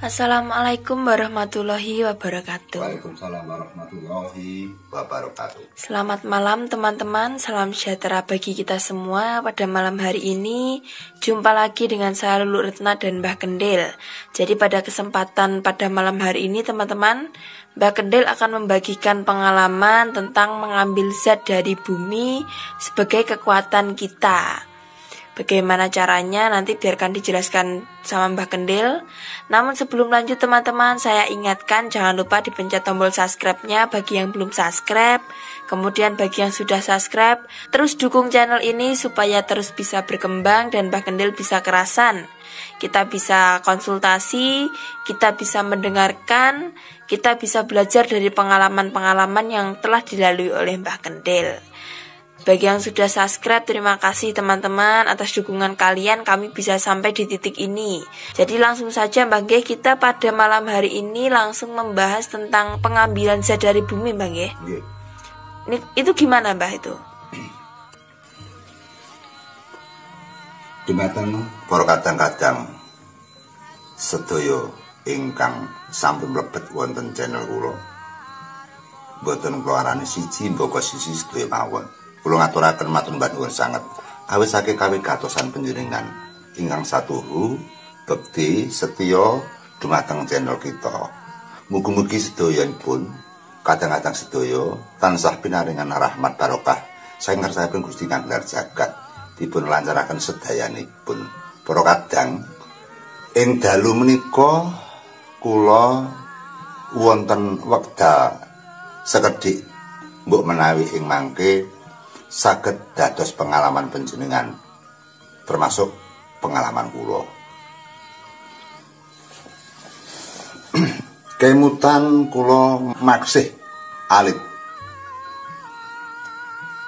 Assalamualaikum warahmatullahi wabarakatuh. Waalaikumsalam warahmatullahi wabarakatuh. Selamat malam teman-teman, salam sejahtera bagi kita semua. Pada malam hari ini jumpa lagi dengan saya Lulu Retna dan Mbah Kendil. Jadi pada kesempatan pada malam hari ini teman-teman, Mbah Kendil akan membagikan pengalaman tentang mengambil zat dari bumi sebagai kekuatan kita. Bagaimana caranya nanti biarkan dijelaskan sama Mbah Kendil. Namun sebelum lanjut teman-teman, saya ingatkan jangan lupa dipencet tombol subscribe-nya bagi yang belum subscribe. Kemudian bagi yang sudah subscribe, terus dukung channel ini supaya terus bisa berkembang dan Mbah Kendil bisa kerasan. Kita bisa konsultasi, kita bisa mendengarkan, kita bisa belajar dari pengalaman-pengalaman yang telah dilalui oleh Mbah Kendil. Bagi yang sudah subscribe, terima kasih teman-teman atas dukungan kalian, kami bisa sampai di titik ini. Jadi langsung saja Mbak Nggih, kita pada malam hari ini langsung membahas tentang pengambilan zat dari bumi Mbak Nggih. Itu gimana Mbak itu? Dumateng para kadang-kadang sedaya ingkang sampun mlebet wonten channel kula. Boten kula arani siji mboko sisi sedaya mawon. Kula ngaturaken matur nuwun sanget awit saking kawigatosan panjenengan ingkang satuhu bekti setya dumateng channel kita. Mugi-mugi sedayanipun kadang-kadang sedaya tansah pinaringan rahmat barokah saking ngersapipun Gusti Kang Gelar Jagat dipun lancaraken sedayanipun. Para kadang ing dalu menika kula wonten wekdal sekedhik mbok menawi ing mangke saged dados pengalaman panjenengan termasuk pengalaman kula. Kemutan kula maksih alit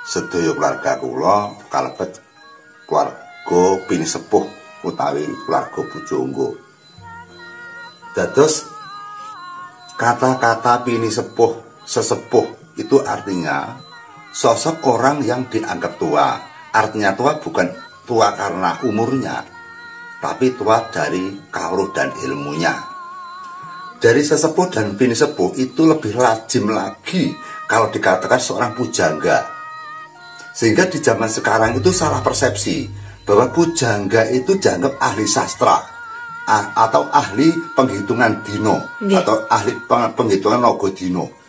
sedaya keluarga kula kalebet keluarga pinisepuh utawi keluarga pujangga. Dados kata-kata pinisepuh, sesepuh itu artinya sosok orang yang dianggap tua. Artinya tua bukan tua karena umurnya, tapi tua dari kawruh dan ilmunya. Dari sesepuh dan pinisepuh itu lebih lazim lagi kalau dikatakan seorang pujangga. Sehingga di zaman sekarang itu salah persepsi bahwa pujangga itu dianggap ahli sastra atau ahli penghitungan dino atau ahli penghitungan nogo dino.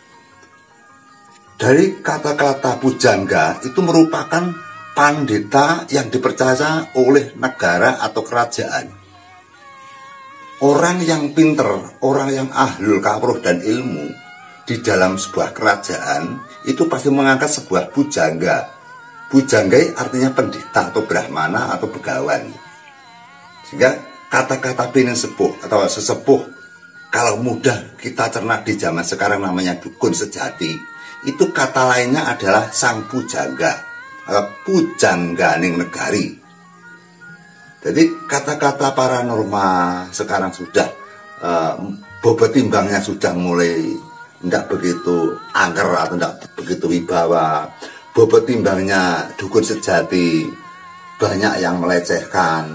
Dari kata-kata pujangga itu merupakan pandita yang dipercaya oleh negara atau kerajaan. Orang yang pinter, orang yang ahlul kawruh dan ilmu di dalam sebuah kerajaan itu pasti mengangkat sebuah pujangga. Pujangga artinya pendeta atau brahmana atau begawan. Sehingga kata-kata pinisepuh atau sesepuh kalau mudah kita cerna di zaman sekarang namanya dukun sejati. Itu kata lainnya adalah sang pujangga atau pujangganing negari. Jadi kata-kata paranormal sekarang sudah bobot timbangnya sudah mulai tidak begitu angker atau tidak begitu wibawa. Bobot timbangnya dukun sejati banyak yang melecehkan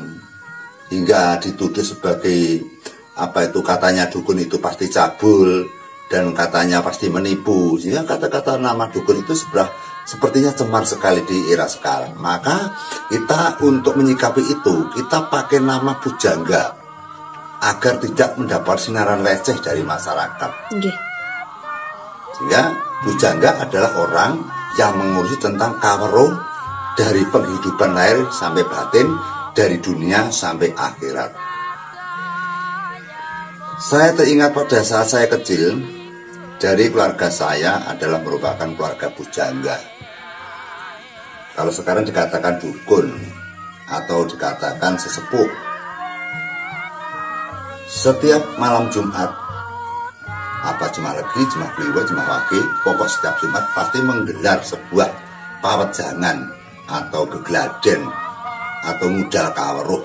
hingga dituduh sebagai apa itu katanya dukun itu pasti cabul dan katanya pasti menipu. Sehingga kata-kata nama dukun itu sepertinya cemar sekali di era sekarang. Maka kita untuk menyikapi itu, kita pakai nama pujangga agar tidak mendapat sinaran leceh dari masyarakat. Sehingga pujangga adalah orang yang mengurusi tentang kawruh dari penghidupan lahir sampai batin, dari dunia sampai akhirat. Saya teringat pada saat saya kecil, dari keluarga saya adalah merupakan keluarga pujangga. Kalau sekarang dikatakan dukun atau dikatakan sesepuh. Setiap malam Jumat, apa Jumat Legi, Jumat Kliwon, Jumat Wage, pokok setiap Jumat pasti menggelar sebuah pawejangan atau gegladen atau mudal kawruh.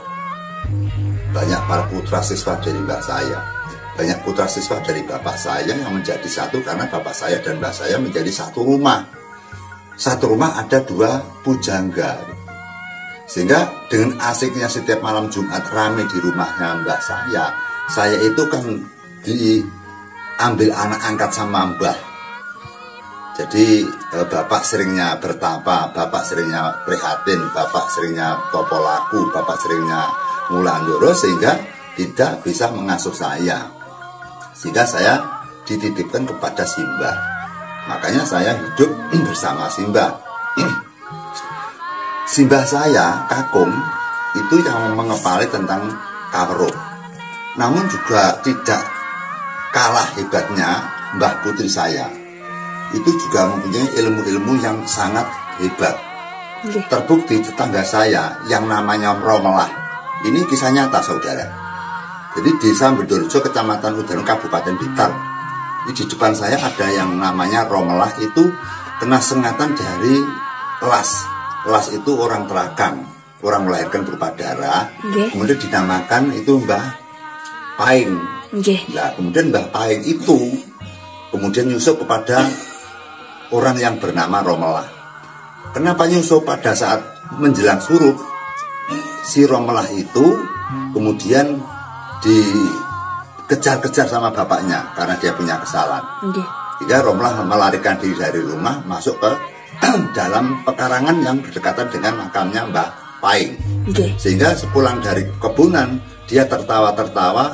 Banyak para putra siswa dari mbah saya, banyak putra siswa dari bapak saya yang menjadi satu karena bapak saya dan mbah saya menjadi satu rumah. Satu rumah ada dua pujangga. Sehingga dengan asiknya setiap malam Jumat ramai di rumahnya mbah saya, saya itu kan diambil anak angkat sama mbah. Jadi bapak seringnya bertapa, bapak seringnya prihatin, bapak seringnya topo laku, bapak seringnya ngulandoro, sehingga tidak bisa mengasuh saya. Sehingga saya dititipkan kepada Simbah. Makanya saya hidup bersama Simbah. Simbah saya, Kakung, itu yang mengepali tentang kawruh. Namun juga tidak kalah hebatnya Mbah Putri saya. Itu juga mempunyai ilmu-ilmu yang sangat hebat. Terbukti tetangga saya yang namanya Romelah. Ini kisah nyata, saudara. Jadi desa Bendorjo, kecamatan Udaron, Kabupaten Blitar. Di depan saya ada yang namanya Romelah, itu kena sengatan dari Las. Las itu orang Terakan, orang melahirkan berupa darah. Kemudian dinamakan itu Mbah Paing. Nah, kemudian Mbah Paing itu kemudian nyusup kepada orang yang bernama Romelah. Kenapa nyusup? Pada saat menjelang surup, si Romelah itu kemudian dikejar-kejar sama bapaknya karena dia punya kesalahan. Sehingga Romelah melarikan diri dari rumah, masuk ke dalam pekarangan yang berdekatan dengan makamnya Mbah Paing. Sehingga sepulang dari kebunan, dia tertawa-tertawa,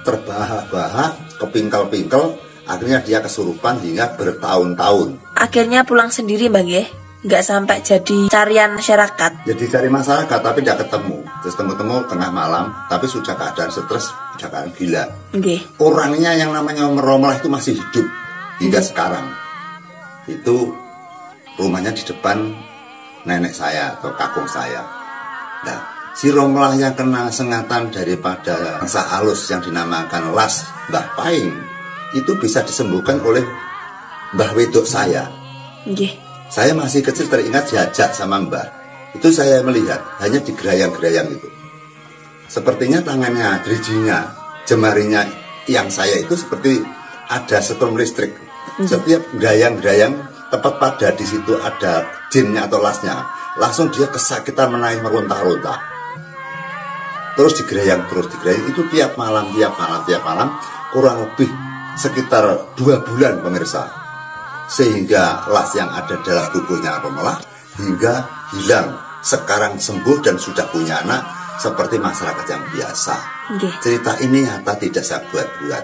terbahak-bahak, kepingkel-pingkel, akhirnya dia kesurupan hingga bertahun-tahun. Akhirnya pulang sendiri, Bang, ya? Nggak sampai jadi carian masyarakat. Jadi cari masyarakat tapi tidak ketemu. Terus temu-temu tengah malam, tapi sudah keadaan stres, sudah keadaan gila. Orangnya yang namanya Romelah itu masih hidup hingga sekarang. Itu rumahnya di depan nenek saya atau kakung saya. Nah, si Romelah yang kena sengatan daripada bangsa halus yang dinamakan Las Mbah Paing itu bisa disembuhkan oleh Mbah Wedok saya. Saya masih kecil teringat diajak sama Mbah. Itu saya melihat hanya di gerayang-gerayang itu. Sepertinya tangannya, dirijinya, jemarinya yang saya itu seperti ada setrum listrik. Setiap gerayang-gerayang tepat pada di situ ada jinnya atau lasnya, langsung dia kesakitan menangis meronta-ronta. Terus digerayang itu tiap malam, kurang lebih sekitar 2 bulan, pemirsa. Sehingga las yang ada dalam tubuhnya Romelah hingga hilang. Sekarang sembuh dan sudah punya anak seperti masyarakat yang biasa. Cerita ini nyata, tidak saya buat-buat.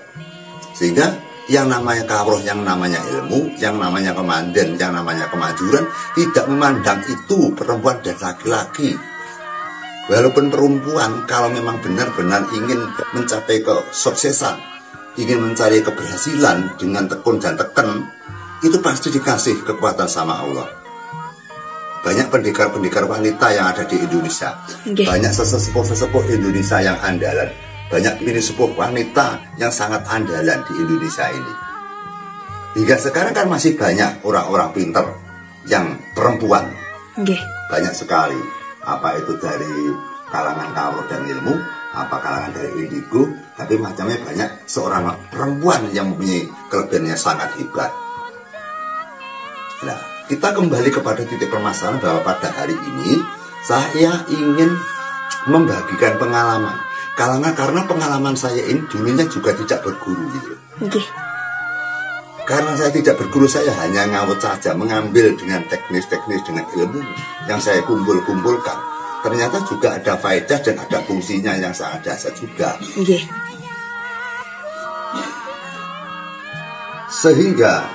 Sehingga yang namanya kawruh, yang namanya ilmu, yang namanya kemandan, yang namanya kemajuran tidak memandang itu perempuan dan laki-laki. Walaupun perempuan kalau memang benar-benar ingin mencapai kesuksesan, ingin mencari keberhasilan dengan tekun dan teken, itu pasti dikasih kekuatan sama Allah. Banyak pendekar-pendekar wanita yang ada di Indonesia. Banyak sesepuh-sesepuh Indonesia yang andalan. Banyak ini sepuh wanita yang sangat andalan di Indonesia ini. Hingga sekarang kan masih banyak orang-orang pinter yang perempuan. Banyak sekali. Apa itu dari kalangan kawruh dan ilmu, apa kalangan dari indigo, tapi macamnya banyak. Seorang perempuan yang mempunyai kelebihannya sangat hebat. Nah, kita kembali kepada titik permasalahan bahwa pada hari ini saya ingin membagikan pengalaman. Karena pengalaman saya ini dulunya juga tidak berguru gitu. Karena saya tidak berguru, saya hanya ngawut saja, mengambil dengan teknis-teknis, dengan ilmu yang saya kumpul-kumpulkan. Ternyata juga ada faedah dan ada fungsinya yang sangat dasar juga. Sehingga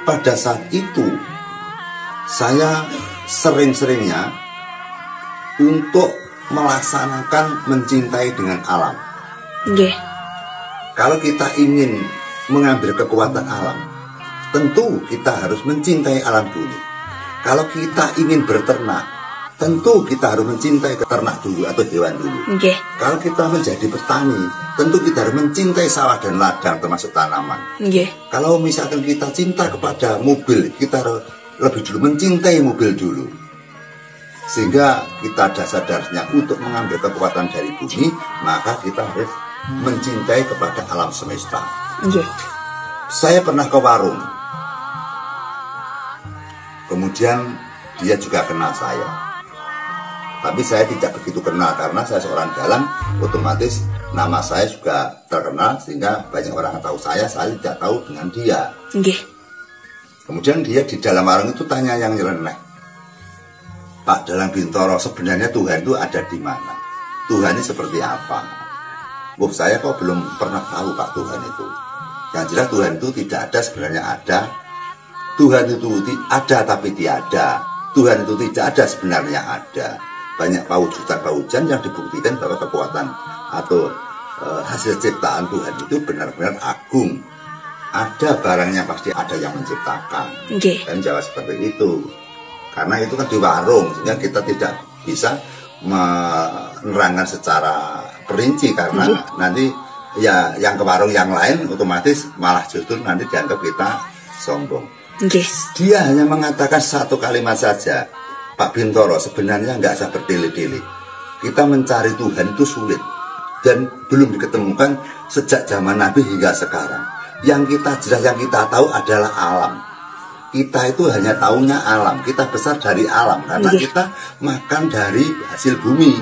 pada saat itu saya sering-seringnya untuk melaksanakan mencintai dengan alam. Kalau kita ingin mengambil kekuatan alam, tentu kita harus mencintai alam dulu. Kalau kita ingin berternak, tentu kita harus mencintai ternak dulu atau hewan dulu. Kalau kita menjadi petani, tentu kita harus mencintai sawah dan ladang termasuk tanaman. Kalau misalkan kita cinta kepada mobil, kita lebih dulu mencintai mobil dulu. Sehingga kita dasar-dasarnya untuk mengambil kekuatan dari bumi, maka kita harus mencintai kepada alam semesta. Saya pernah ke warung, kemudian dia juga kenal saya. Tapi saya tidak begitu kenal karena saya seorang dalang, otomatis nama saya juga terkenal sehingga banyak orang tahu saya tidak tahu dengan dia. Nggih. Kemudian dia di dalam warung itu tanya yang nyeleneh, Pak Dalang Bintoro, sebenarnya Tuhan itu ada di mana? Tuhan ini seperti apa? Wah, saya kok belum pernah tahu Pak Tuhan itu. Yang jelas Tuhan itu tidak ada, sebenarnya ada. Tuhan itu ada tapi tiada. Tuhan itu tidak ada, sebenarnya ada. Banyak paujudan-paujudan yang dibuktikan bahwa kekuatan atau hasil ciptaan Tuhan itu benar-benar agung. Ada barangnya pasti ada yang menciptakan. Dan jawab seperti itu. Karena itu kan di warung, sehingga kita tidak bisa menerangkan secara perinci karena nanti ya yang ke warung yang lain otomatis malah justru nanti dianggap kita sombong. Dia hanya mengatakan satu kalimat saja, Pak Bintoro, sebenarnya nggak usah bertele-tele. Kita mencari Tuhan itu sulit dan belum diketemukan sejak zaman Nabi hingga sekarang. Yang kita jelas, yang kita tahu adalah alam. Kita itu hanya tahunya alam. Kita besar dari alam karena kita makan dari hasil bumi.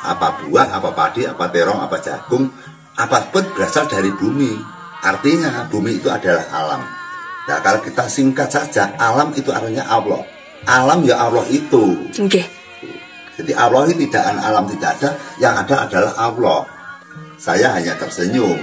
Apa buah, apa padi, apa terong, apa jagung, apapun berasal dari bumi. Artinya bumi itu adalah alam. Nah, kalau kita singkat saja, alam itu artinya Allah. Alam ya Allah itu. Jadi Allah ini tidak alam tidak ada, yang ada adalah Allah. Saya hanya tersenyum.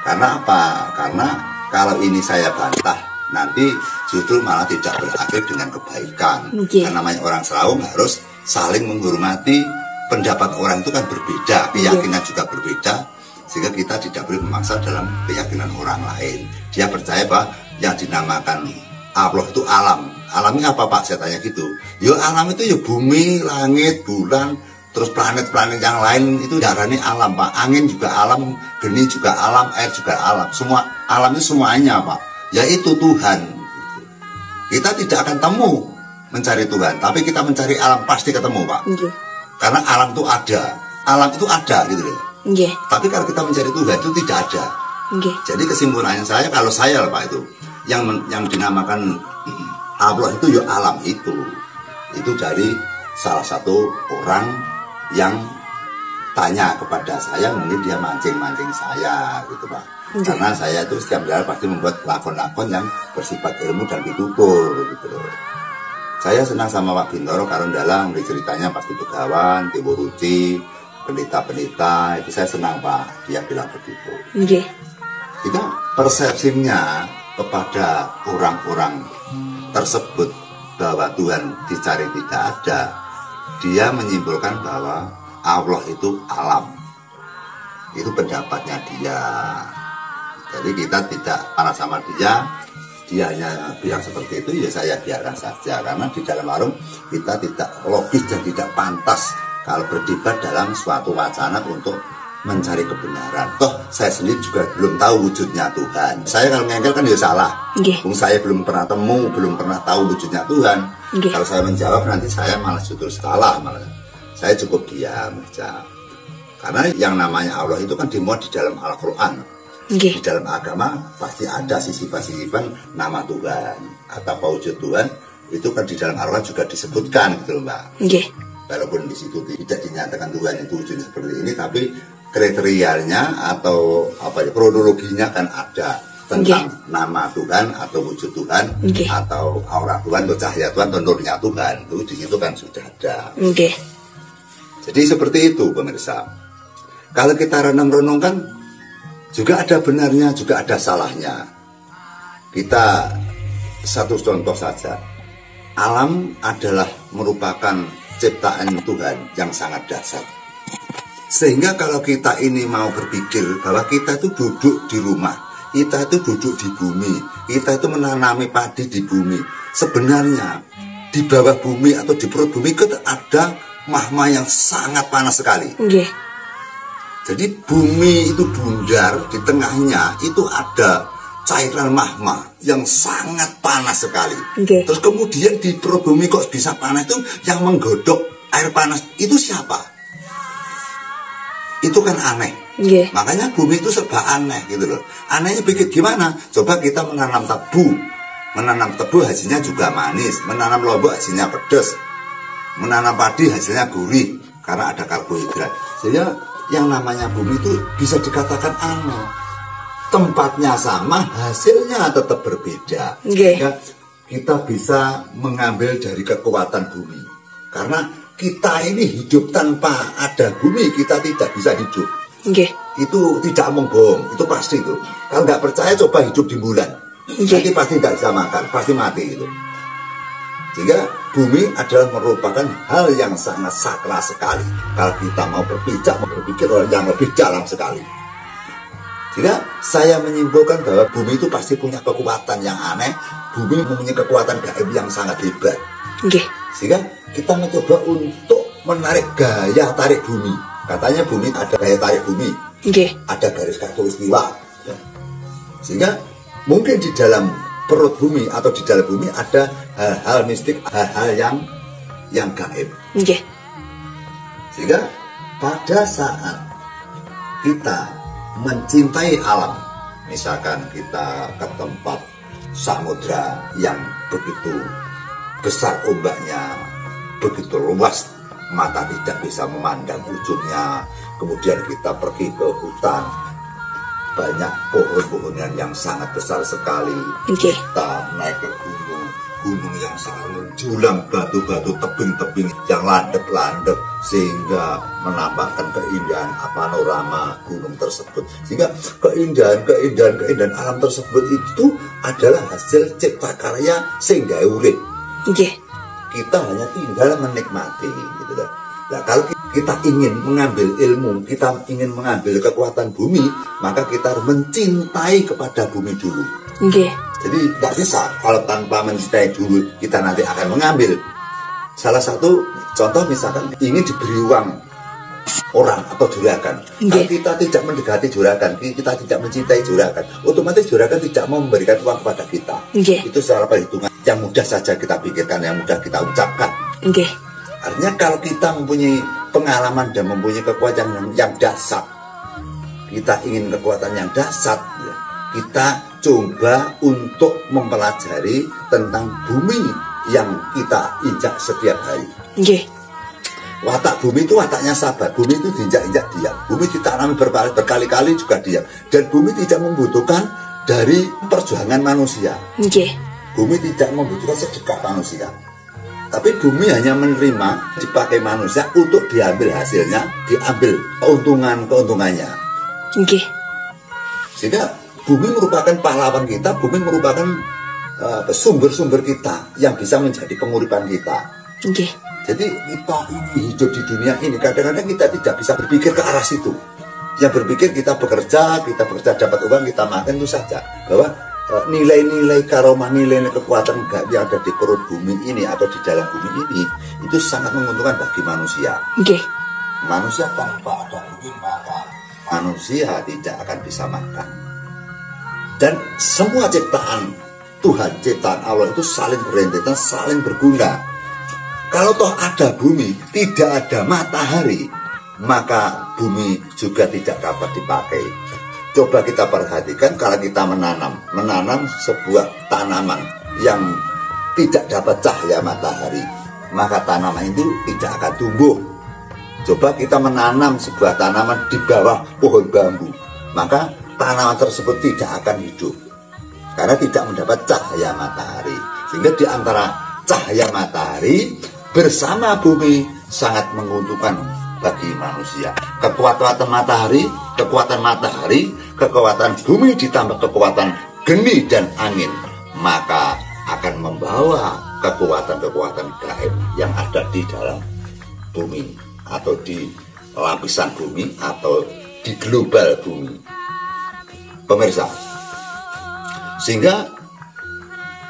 Karena apa? Karena kalau ini saya bantah, nanti justru malah tidak berakhir dengan kebaikan. Karena namanya orang Serawung harus saling menghormati. Pendapat orang itu kan berbeda, keyakinan juga berbeda, sehingga kita tidak boleh memaksa dalam keyakinan orang lain. Dia percaya bahwa yang dinamakan Allah itu alam. Alamnya apa Pak? Saya tanya gitu. Yo alam itu ya bumi, langit, bulan, terus planet-planet yang lain itu darahnya alam Pak. Angin juga alam, geni juga alam, air juga alam. Semua alam itu semuanya Pak. Yaitu Tuhan. Kita tidak akan temu mencari Tuhan, tapi kita mencari alam pasti ketemu Pak. Karena alam itu ada. Alam itu ada gitu loh. Tapi kalau kita mencari Tuhan itu tidak ada. Jadi kesimpulannya saya, kalau saya Pak itu yang dinamakan Allah itu ya alam itu dari salah satu orang yang tanya kepada saya, mungkin dia mancing-mancing saya gitu Pak. Karena saya itu setiap hari pasti membuat lakon-lakon yang bersifat ilmu dan ditutur gitu loh. Saya senang sama Pak Bintoro karena dalam ceritanya pasti Begawan, Tiwo Ruci, pendeta-pendeta, itu saya senang Pak, dia bilang begitu. Itu persepsinya kepada orang-orang tersebut bahwa Tuhan dicari tidak ada, dia menyimpulkan bahwa Allah itu alam. Itu pendapatnya dia. Jadi kita tidak marah sama dia hanya bilang seperti itu, ya saya biarkan saja. Karena di dalam warung kita tidak logis dan tidak pantas kalau berdebat dalam suatu wacana untuk mencari kebenaran. Toh saya sendiri juga belum tahu wujudnya Tuhan. Saya kalau ngengkel kan ya salah. Saya belum pernah temu, belum pernah tahu wujudnya Tuhan. Kalau saya menjawab nanti saya malah justru salah. Saya cukup diam saja. Karena yang namanya Allah itu kan dimuat di dalam Al-Quran. Di dalam agama pasti ada sifat-sifat nama Tuhan atau wujud Tuhan. Itu kan di dalam Al-Quran juga disebutkan gitu loh Mbak. Walaupun di situ tidak dinyatakan Tuhan itu wujudnya seperti ini, tapi kriterianya atau kronologinya kan ada tentang nama Tuhan atau wujud Tuhan atau aura Tuhan atau cahaya Tuhan atau nurnya Tuhan, itu di situ kan sudah ada. Jadi seperti itu pemirsa. Kalau kita renung-renungkan juga ada benarnya, juga ada salahnya. Kita satu contoh saja. Alam adalah merupakan ciptaan Tuhan yang sangat dasar. Sehingga kalau kita ini mau berpikir bahwa kita itu duduk di rumah, kita itu duduk di bumi, kita itu menanami padi di bumi, sebenarnya di bawah bumi atau di perut bumi itu ada magma yang sangat panas sekali. Jadi bumi itu bundar, di tengahnya itu ada cairan magma yang sangat panas sekali. Terus kemudian di perut bumi kok bisa panas, itu yang menggodok air panas itu siapa? Itu kan aneh. Makanya bumi itu serba aneh gitu loh. Anehnya pikir gimana? Coba kita menanam tebu. Menanam tebu hasilnya juga manis, menanam lombok hasilnya pedas. Menanam padi hasilnya gurih karena ada karbohidrat. Sehingga yang namanya bumi itu bisa dikatakan aneh. Tempatnya sama, hasilnya tetap berbeda. Sehingga kita bisa mengambil dari kekuatan bumi. Karena kita ini hidup tanpa ada bumi, kita tidak bisa hidup. Itu tidak membohong, itu pasti itu. Kalau nggak percaya coba hidup di bulan, nanti pasti nggak bisa makan, pasti mati itu. Sehingga bumi adalah merupakan hal yang sangat sakral sekali. Kalau kita mau berpikir yang lebih dalam sekali. Sehingga saya menyimpulkan bahwa bumi itu pasti punya kekuatan yang aneh. Bumi mempunyai kekuatan gaib yang sangat hebat. Sehingga kita mencoba untuk menarik gaya tarik bumi. Katanya bumi ada gaya tarik bumi, ada garis khatulistiwa. Sehingga mungkin di dalam perut bumi atau di dalam bumi ada hal-hal mistik, hal-hal yang gaib. Sehingga pada saat kita mencintai alam, misalkan kita ke tempat samudra yang begitu besar ombaknya, begitu luas, mata tidak bisa memandang ujungnya. Kemudian kita pergi ke hutan, banyak pohon-pohonan yang sangat besar sekali. Kita naik ke gunung yang sangat menjulang, batu-batu, tebing-tebing yang landep-landep, sehingga menampakkan keindahan panorama gunung tersebut. Sehingga keindahan alam tersebut itu adalah hasil cipta karya sehingga urip. Kita hanya tinggal menikmati gitu dah. Nah, kalau kita ingin mengambil ilmu, kita ingin mengambil kekuatan bumi, maka kita harus mencintai kepada bumi dulu. Jadi tidak bisa kalau tanpa mencintai dulu kita nanti akan mengambil. Salah satu contoh misalkan ingin diberi uang orang atau juragan. Kalau kita tidak mendekati juragan, kita tidak mencintai juragan, otomatis juragan tidak mau memberikan uang kepada kita. Itu secara perhitungan yang mudah saja kita pikirkan, yang mudah kita ucapkan. Artinya kalau kita mempunyai pengalaman dan mempunyai kekuatan yang dahsyat, kita ingin kekuatan yang dahsyat, ya, kita coba untuk mempelajari tentang bumi yang kita injak setiap hari. Watak bumi itu wataknya sabar. Bumi itu diinjak-injak diam. Bumi ditanami berkali-kali juga diam. Dan bumi tidak membutuhkan dari perjuangan manusia. Bumi tidak membutuhkan sedekah manusia. Tapi bumi hanya menerima dipakai manusia untuk diambil hasilnya, diambil keuntungannya. Sehingga bumi merupakan pahlawan kita, bumi merupakan sumber-sumber kita yang bisa menjadi penguripan kita. Jadi kita ini hidup di dunia ini, kadang-kadang kita tidak bisa berpikir ke arah situ. Yang berpikir kita bekerja dapat uang, kita makan, itu saja. Bahwa nilai-nilai karomah, nilai-nilai kekuatan yang ada di perut bumi ini atau di dalam bumi ini, itu sangat menguntungkan bagi manusia. Manusia tanpa ada bumi, maka manusia tidak akan bisa makan. Dan semua ciptaan Tuhan, ciptaan Allah itu saling berrentetan, saling berguna. Kalau toh ada bumi, tidak ada matahari, maka bumi juga tidak dapat dipakai. Coba kita perhatikan kalau kita menanam sebuah tanaman yang tidak dapat cahaya matahari, maka tanaman itu tidak akan tumbuh. Coba kita menanam sebuah tanaman di bawah pohon bambu, maka tanaman tersebut tidak akan hidup karena tidak mendapat cahaya matahari. Sehingga di antara cahaya matahari bersama bumi sangat menguntungkan bagi manusia. Kekuatan matahari, kekuatan bumi ditambah kekuatan geni dan angin, maka akan membawa kekuatan-kekuatan gaib yang ada di dalam bumi atau di lapisan bumi atau di global bumi. Pemirsa, sehingga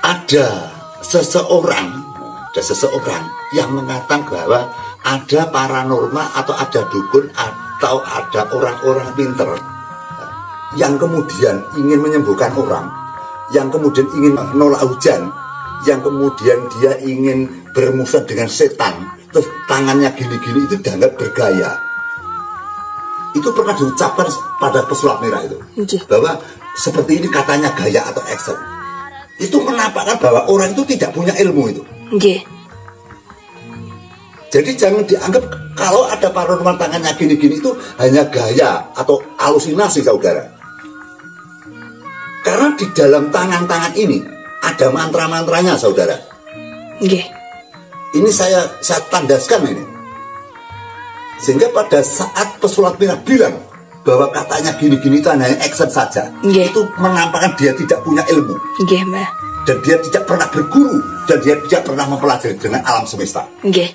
ada seseorang yang mengatakan bahwa ada paranormal atau ada dukun atau ada orang-orang pinter yang kemudian ingin menyembuhkan orang, yang kemudian ingin menolak hujan, yang kemudian dia ingin bermusuh dengan setan, terus tangannya gini-gini, itu dianggap bergaya. Itu pernah diucapkan pada pesulap merah itu, bahwa seperti ini katanya gaya atau action. Itu menampakkan bahwa orang itu tidak punya ilmu itu. Jadi jangan dianggap kalau ada paranormal tangannya gini-gini itu hanya gaya atau halusinasi, saudara. Karena di dalam tangan-tangan ini ada mantra-mantranya, saudara. Nggih. Ini saya tandaskan ini. Sehingga pada saat pesulap merah bilang bahwa katanya gini-gini itu hanya action saja, itu menampakkan dia tidak punya ilmu. Nggih, Mbah. Dan dia tidak pernah berguru, dan dia tidak pernah mempelajari dengan alam semesta. Nggih.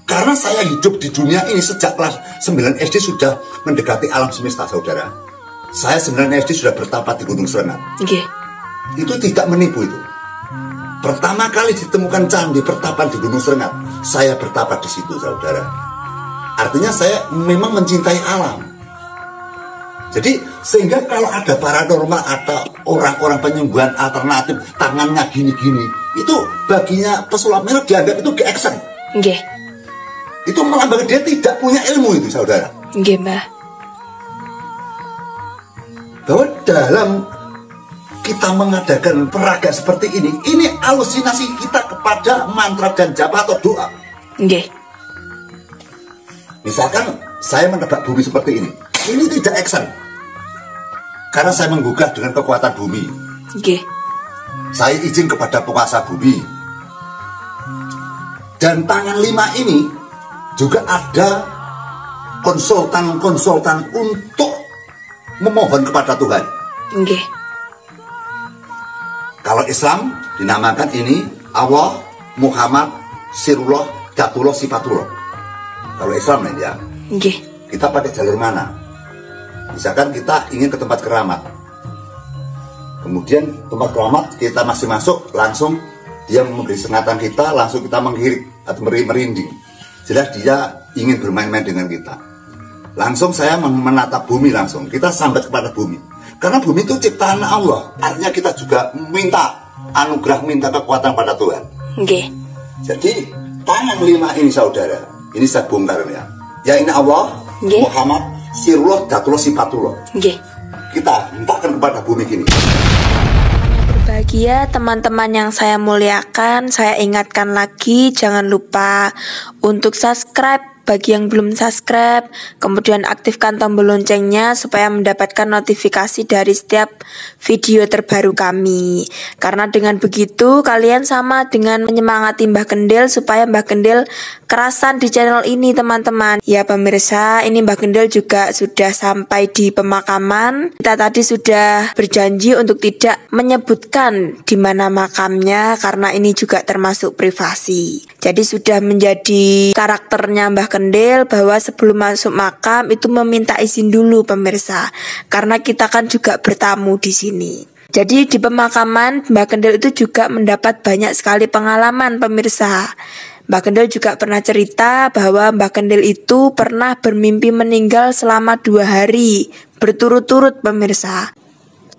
Karena saya hidup di dunia ini sejak kelas 9 SD sudah mendekati alam semesta, saudara. Saya 9 SD sudah bertapa di Gunung Serengat. Nggih. Itu tidak menipu itu. Pertama kali ditemukan candi pertapaan di Gunung Serengat, saya bertapa di situ, saudara. Artinya saya memang mencintai alam. Jadi sehingga kalau ada paranormal, ada orang-orang penyembuhan alternatif tangannya gini-gini, itu baginya pesulap merah dianggap itu ge-action. Nggih. Itu melambangkan dia tidak punya ilmu itu, saudara. Nggih, Mbah. Bahwa dalam kita mengadakan peraga seperti ini halusinasi kita kepada mantra dan japa atau doa. Nggih. Misalkan saya menebak bumi seperti ini tidak action. Karena saya menggugah dengan kekuatan bumi. Nggih. Saya izin kepada penguasa bumi. Dan tangan 5 ini juga ada konsultan-konsultan untuk memohon kepada Tuhan. Nggih. Kalau Islam dinamakan ini Allah, Muhammad, Sirullah, Datullah, Sifatullah. Kalau Islam ya. Nggih. Kita pakai jalur mana? Misalkan kita ingin ke tempat keramat. Kemudian tempat keramat kita masih masuk, langsung dia memberi sengatan kita, langsung kita menghirik atau merinding. Jelas dia ingin bermain-main dengan kita. Langsung saya menatap bumi langsung. Kita sambat kepada bumi. Karena bumi itu ciptaan Allah. Artinya kita juga minta anugerah, minta kekuatan pada Tuhan. Nggih. Jadi tangan 5 ini, saudara, ini saya bongkar ya. Ya ini Allah, Nggih. Muhammad, Sirullah, Datullah, Sifatullah. Nggih. Kita mintakan kepada bumi gini. Berbahagia teman-teman yang saya muliakan, saya ingatkan lagi jangan lupa untuk subscribe bagi yang belum subscribe, kemudian aktifkan tombol loncengnya supaya mendapatkan notifikasi dari setiap video terbaru kami. Karena dengan begitu kalian sama dengan menyemangati Mbah Kendil supaya Mbah Kendil kerasan di channel ini, teman-teman. Ya pemirsa, ini Mbah Kendil juga sudah sampai di pemakaman. Kita tadi sudah berjanji untuk tidak menyebutkan di mana makamnya karena ini juga termasuk privasi. Jadi sudah menjadi karakternya Mbah Kendil bahwa sebelum masuk makam itu meminta izin dulu, pemirsa. Karena kita kan juga bertamu di sini. Jadi di pemakaman Mbah Kendil itu juga mendapat banyak sekali pengalaman, pemirsa. Mbah Kendil juga pernah cerita bahwa Mbah Kendil itu pernah bermimpi meninggal selama 2 hari berturut-turut, pemirsa.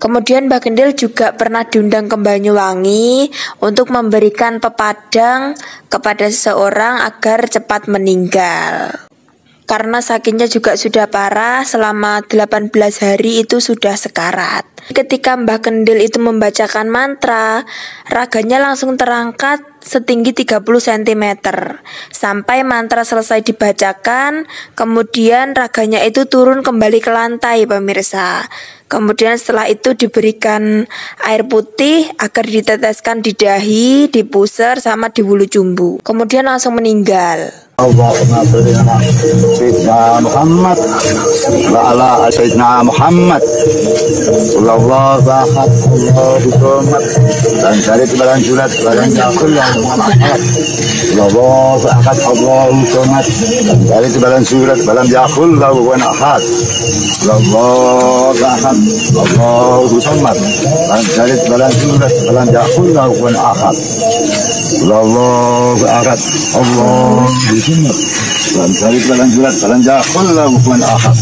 Kemudian Mbah Kendil juga pernah diundang ke Banyuwangi untuk memberikan pepadang kepada seseorang agar cepat meninggal. Karena sakitnya juga sudah parah, selama 18 hari itu sudah sekarat. Ketika Mbah Kendil itu membacakan mantra, raganya langsung terangkat setinggi 30 cm. Sampai mantra selesai dibacakan, kemudian raganya itu turun kembali ke lantai, pemirsa. Kemudian setelah itu diberikan air putih agar diteteskan di dahi, di pusar, sama di bulu jumbu. Kemudian langsung meninggal. Allahumma sholli ala sayyidina Muhammad wa ala sayyidina Muhammad. Allahu akbar, Allahu akbar. Dan dari balan jurat balan jakul Muhammad. Allahu akbar, Allahu akbar. Dan dari balan jurat balan jakul wa ahad. Allahu akbar, Allahu akbar. Dan dari balan jurat balan jakul wa ahad. Allahu akbar, Allahu dan dari balan jurat balan jakul bukan ahad.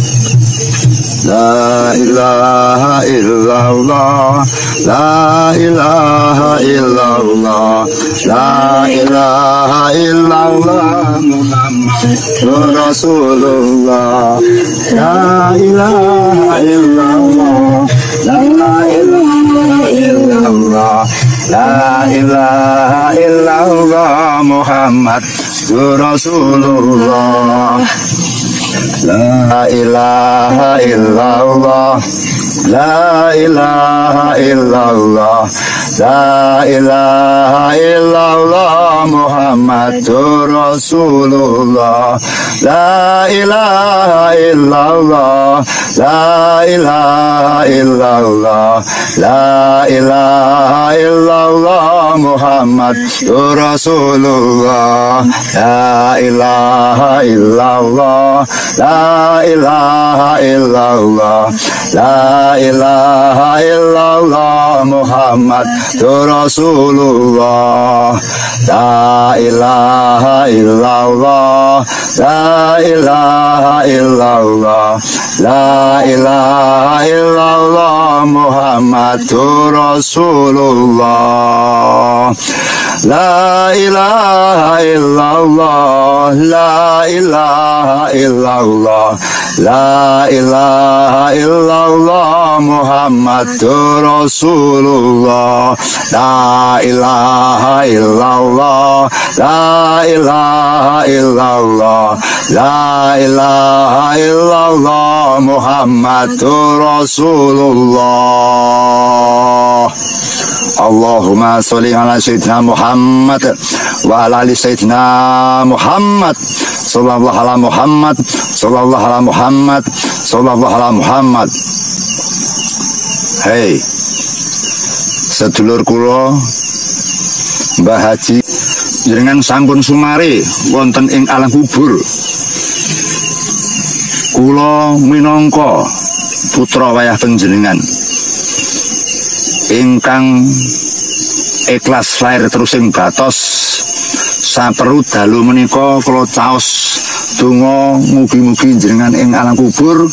La ilaha illallah, la ilaha illallah, la ilaha illallah, Muhammadur Rasulullah. La ilaha illallah, la ilaha illallah, La ilaha illallah Muhammadur Rasulullah. La ilaha illallah. La ilaha illallah. La ilaha illallah Muhammadur Rasulullah. La ilaha illallah. La ilaha illallah. La ilaha illallah Muhammadur Rasulullah. La ilaha illallah. La ilaha illallah. La ilaha illallah Muhammadur Rasulullah. La ilaha illallah. La ilaha illallah. La ilaha illallah Muhammadur Rasulullah. La ilaha illallah. La ilaha illallah. La ilaha illallah Muhammadur Rasulullah. La ilaha illallah. La ilaha illallah. La ilaha illallah Muhammadur Rasulullah. Allahumma sholli ala sayyidina Muhammad wa ala ali sayyidina Muhammad. Sallallahu ala Muhammad. Sallallahu ala Muhammad. Sallallahu ala Muhammad. Hei sedulur kula Mbah Haji, jenengan sampun sumare wonten ing alam kubur. Kula minangka putra wayah panjenengan ingkang ikhlas lair terus ing batos saperlu dalu menika kula caos donga mugi-mugi jenengan ing alam kubur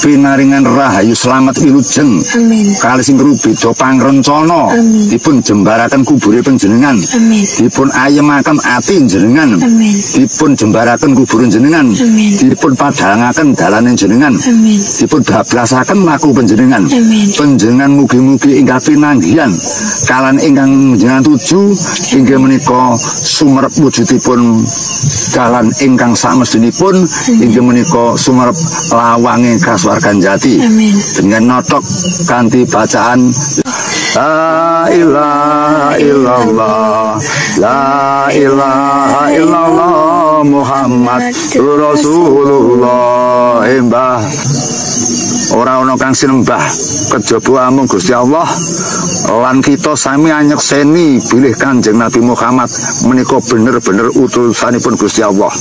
pinaringan rahayu selamat wilujeng. Amin. Kali sing rubeda pangrencana dipun jembaraken kubure panjenengan. Amin. Dipun ayemaken ati jenengan. Amin. Dipun jembaraken kubur jenengan. Amin. Dipun padhangaken dalane jenengan. Amin. Dipun bablasaken laku panjenengan. Amin. Panjenengan mugi-mugi ingkang pinanggihan kalan ingkang jenengan tuju inggih menika sumerep wujudipun kalan ingkang samestinipun inggih menika sumerep lawange kasuwargan jati. Amin. Dengan notok kanthi bacaan La ilaha illallah. La ilaha illallah Muhammadur Rasulullah. Mbah ora ana kang sinembah kejaba amung Gusti Allah lan kita sami anyekseni bilih Kanjeng Nabi Muhammad menika bener-bener utusanipun Gusti Allah.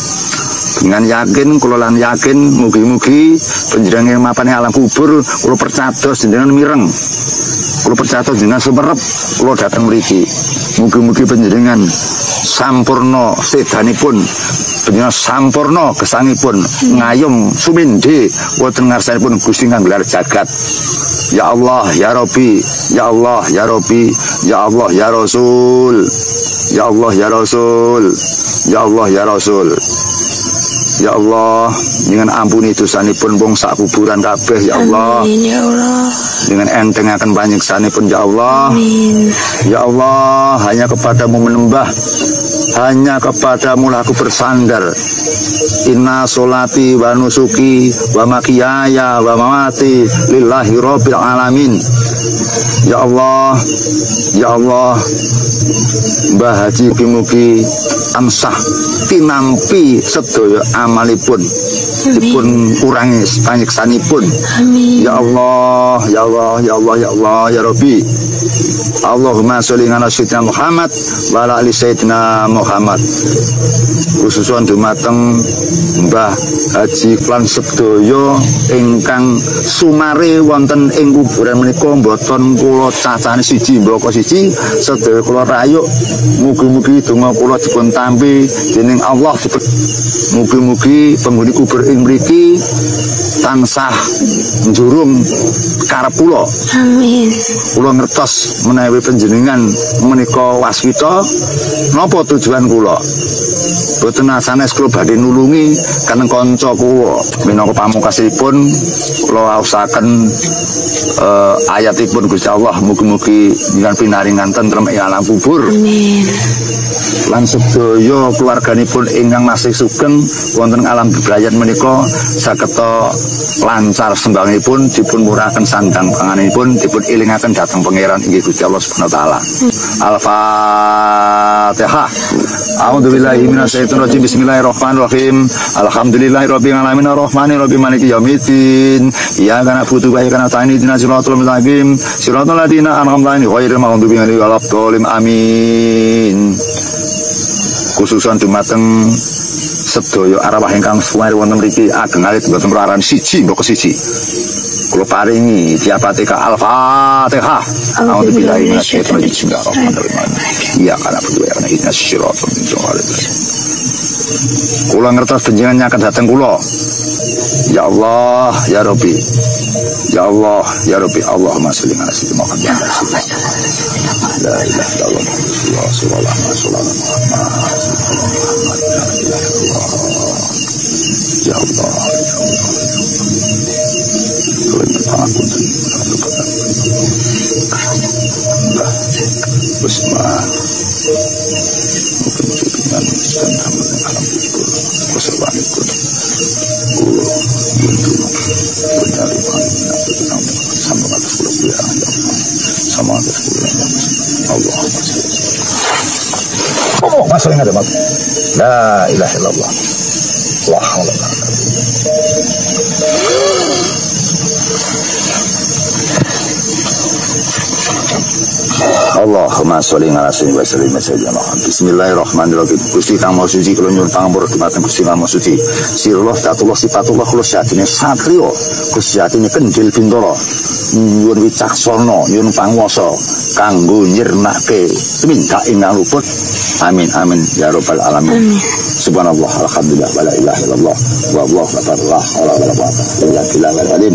Dengan yakin kula lan yakin mugi-mugi panjenengan mapan alam kubur kula percados jenengan mireng. Kula percados jenengan sumerep kula dateng mriki. Mugi-mugi panjenengan sampurna sedanipun, panjenengan sampurna gesangipun ngayom sumindhe wonten ngarsanipun Gusti kang gelar jagat. Ya Allah ya Rabbi, ya Allah ya Rabbi, ya Allah ya Rasul. Ya Allah ya Rasul. Ya Allah ya Rasul. Ya Allah, dengan ampuni dosanipun wong sak kuburan kabeh ya Allah. Amin ya Allah. Dengan entengaken panyiksanipun ya Allah. Amin. Ya Allah, hanya kepadamu menembah, hanya kepadamu aku bersandar. Inna sholati wa nusuki wa makyaya wa mamati lillahi rabbil alamin. Ya Allah, ya Allah, Mbah Haji mugi amsah tinampi sedaya amalipun dipun kurangi panyiksanipun. Amin. Ya Allah, ya Allah, ya Allah, ya Allah, ya Rabbi. Allahumma sholli ala sayyidina Muhammad wa ala ali sayyidina Muhammad. Khususun dumateng Mbah Haji lan sedaya ingkang sumare wonten ing kuburan menika mboten kula cacane siji mbaka siji sedaya kula rayuk mugi-mugi donga kula dipun tampi dening Allah. Mugi-mugi penghuni kubur ing mriki tansah njurung karep kula. Amin. Kula ngertos menawi panjenengan menika waswita napa tujuan kula. boten sanes kula badhe nulungi kaneng kanca kula minangka pamungkasipun kula waosaken ayatipun Gusti Allah mugi-mugi dengan pinaringan tentrem ing alam kubur. Amin. Lan sedaya keluarganipun ingkang masih sugeng wonten alam bebrayan menika sageta lancar sembangipun dipun murahaken sandang panganipun dipun ilingaken dhateng pangeran inggih Gusti Allah Subhanahu wa taala. Al-Fatihah. A'udzubillahi minasyaitonir rajim. Bismillahirrahmanirrahim. Alhamdulillahirabbil alamin arrahmanir rahim maliki yaumiddin. Iyyaka na'budu wa iyyaka nasta'in ihdinas siratal mustaqim. Siratal ladzina an'amta 'alaihim ghairil maghdubi 'alaihim waladdallin. Amin. Khususan dumateng sedaya arwah ingkang suwari wonten mriki ageng alit boten muraran siji mbok siji. Kula paringi diapateka Al-Fatihah. A'udzubillahi minasyaitonir rajim. Bismillahirrahmanirrahim. Iya kana butuh ya ihdinas siratal mustaqim. Kula ngertos panjenengan nyaket dhateng kula. Ya Allah, ya Rabbi. Ya Allah, ya Rabbi. Allahumma sholli ala sayyidina Muhammad. La ilaha illallah. Sallallahu alaihi wasallam. Ya Allah. Bismillah. Mungkin dengan alam kubur wassalamualaikum. Oh, masuk ingat Mas. La ilaha illallah. La haula wala quwwata. Allahumma sholli ala sayyidina Muhammad. Bismillahirrahmanirrahim. Gusti Kang Maha Suci kula nyuwun pangapura dumateng Gusti Kang Maha Suci. Sirullah tatullah sifatullah kula syatine satriya, Gusti syatine kendhil bintara. Nyuwun wicaksana, nyuwun panguwasa kanggo nyirnake tumindak ingkang luput. Amin amin ya rabbal alamin. Subhanallah alhamdulillah wala ilaha illallah wallahu akbar la haula wala quwwata illa billahil alim.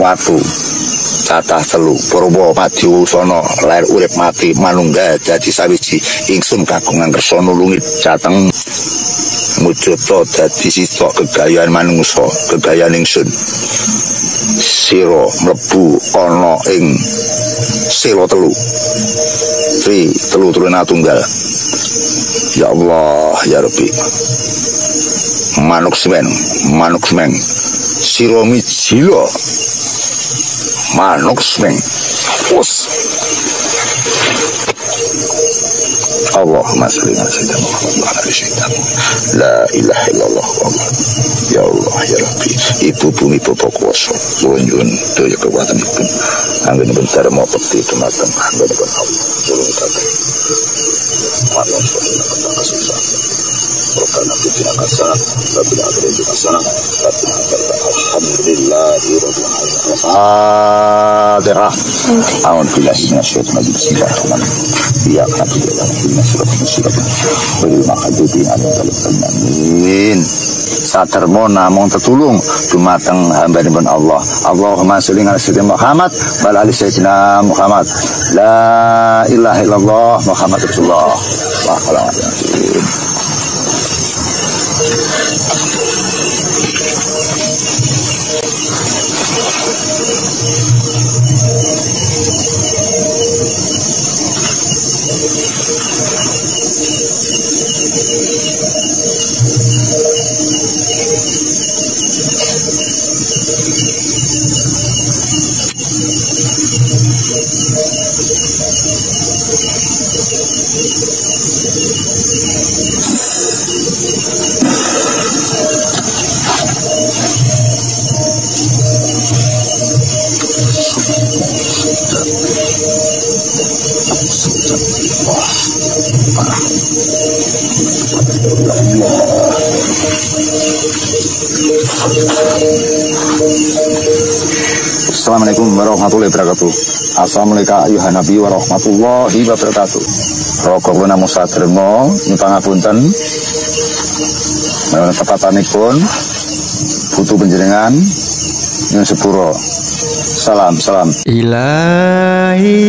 Watu catah telu Purwa Madiwusana lair urip mati manunggal dadi sawiji ingsun kagungan kersa nulungi dhateng mujata dadi sisa gegayaan manungsa gegayaan ingsun sira mlebu ana ing sila telu Tri telu turuna tunggal. Ya Allah ya Rabbi. Manuk semeng sira mijila manuk semeng us Allahumma sholli ala sayyidina Muhammad wa ala sayyidina la ilaha illallah ya Allah ya Rabbi. Ibu bumi bapa kuwasa nyuwun daya kekuatanipun anggenipun dharma bekti dumateng anggenipun Allah tulung dateng Allah subhanahu wa ta'ala. Rabbana atina hasanah wa fil akhirati hasanah wa qina adzabannar. Al-Fatihah. A'udzu billahi minasyaitonir rajim. Bismillahirrahmanirrahim. Ya Amin. Satermo namung tetulung dumateng hambanipun Allah. Allahumma sholli ala sayyidina Muhammad wa ala sayyidina Muhammad. La ilaha illallah Muhammad Rasulullah. La ilaha illallah. Assalamualaikum warahmatullahi wabarakatuh. Assalamualaikum ayuhan nabi warahmatullahi wabarakatuh. Rokok kula namung saderma nyuwun pangapunten menawi tepatanipun butuh panjenengan nyuwun sepura. Salam ilahi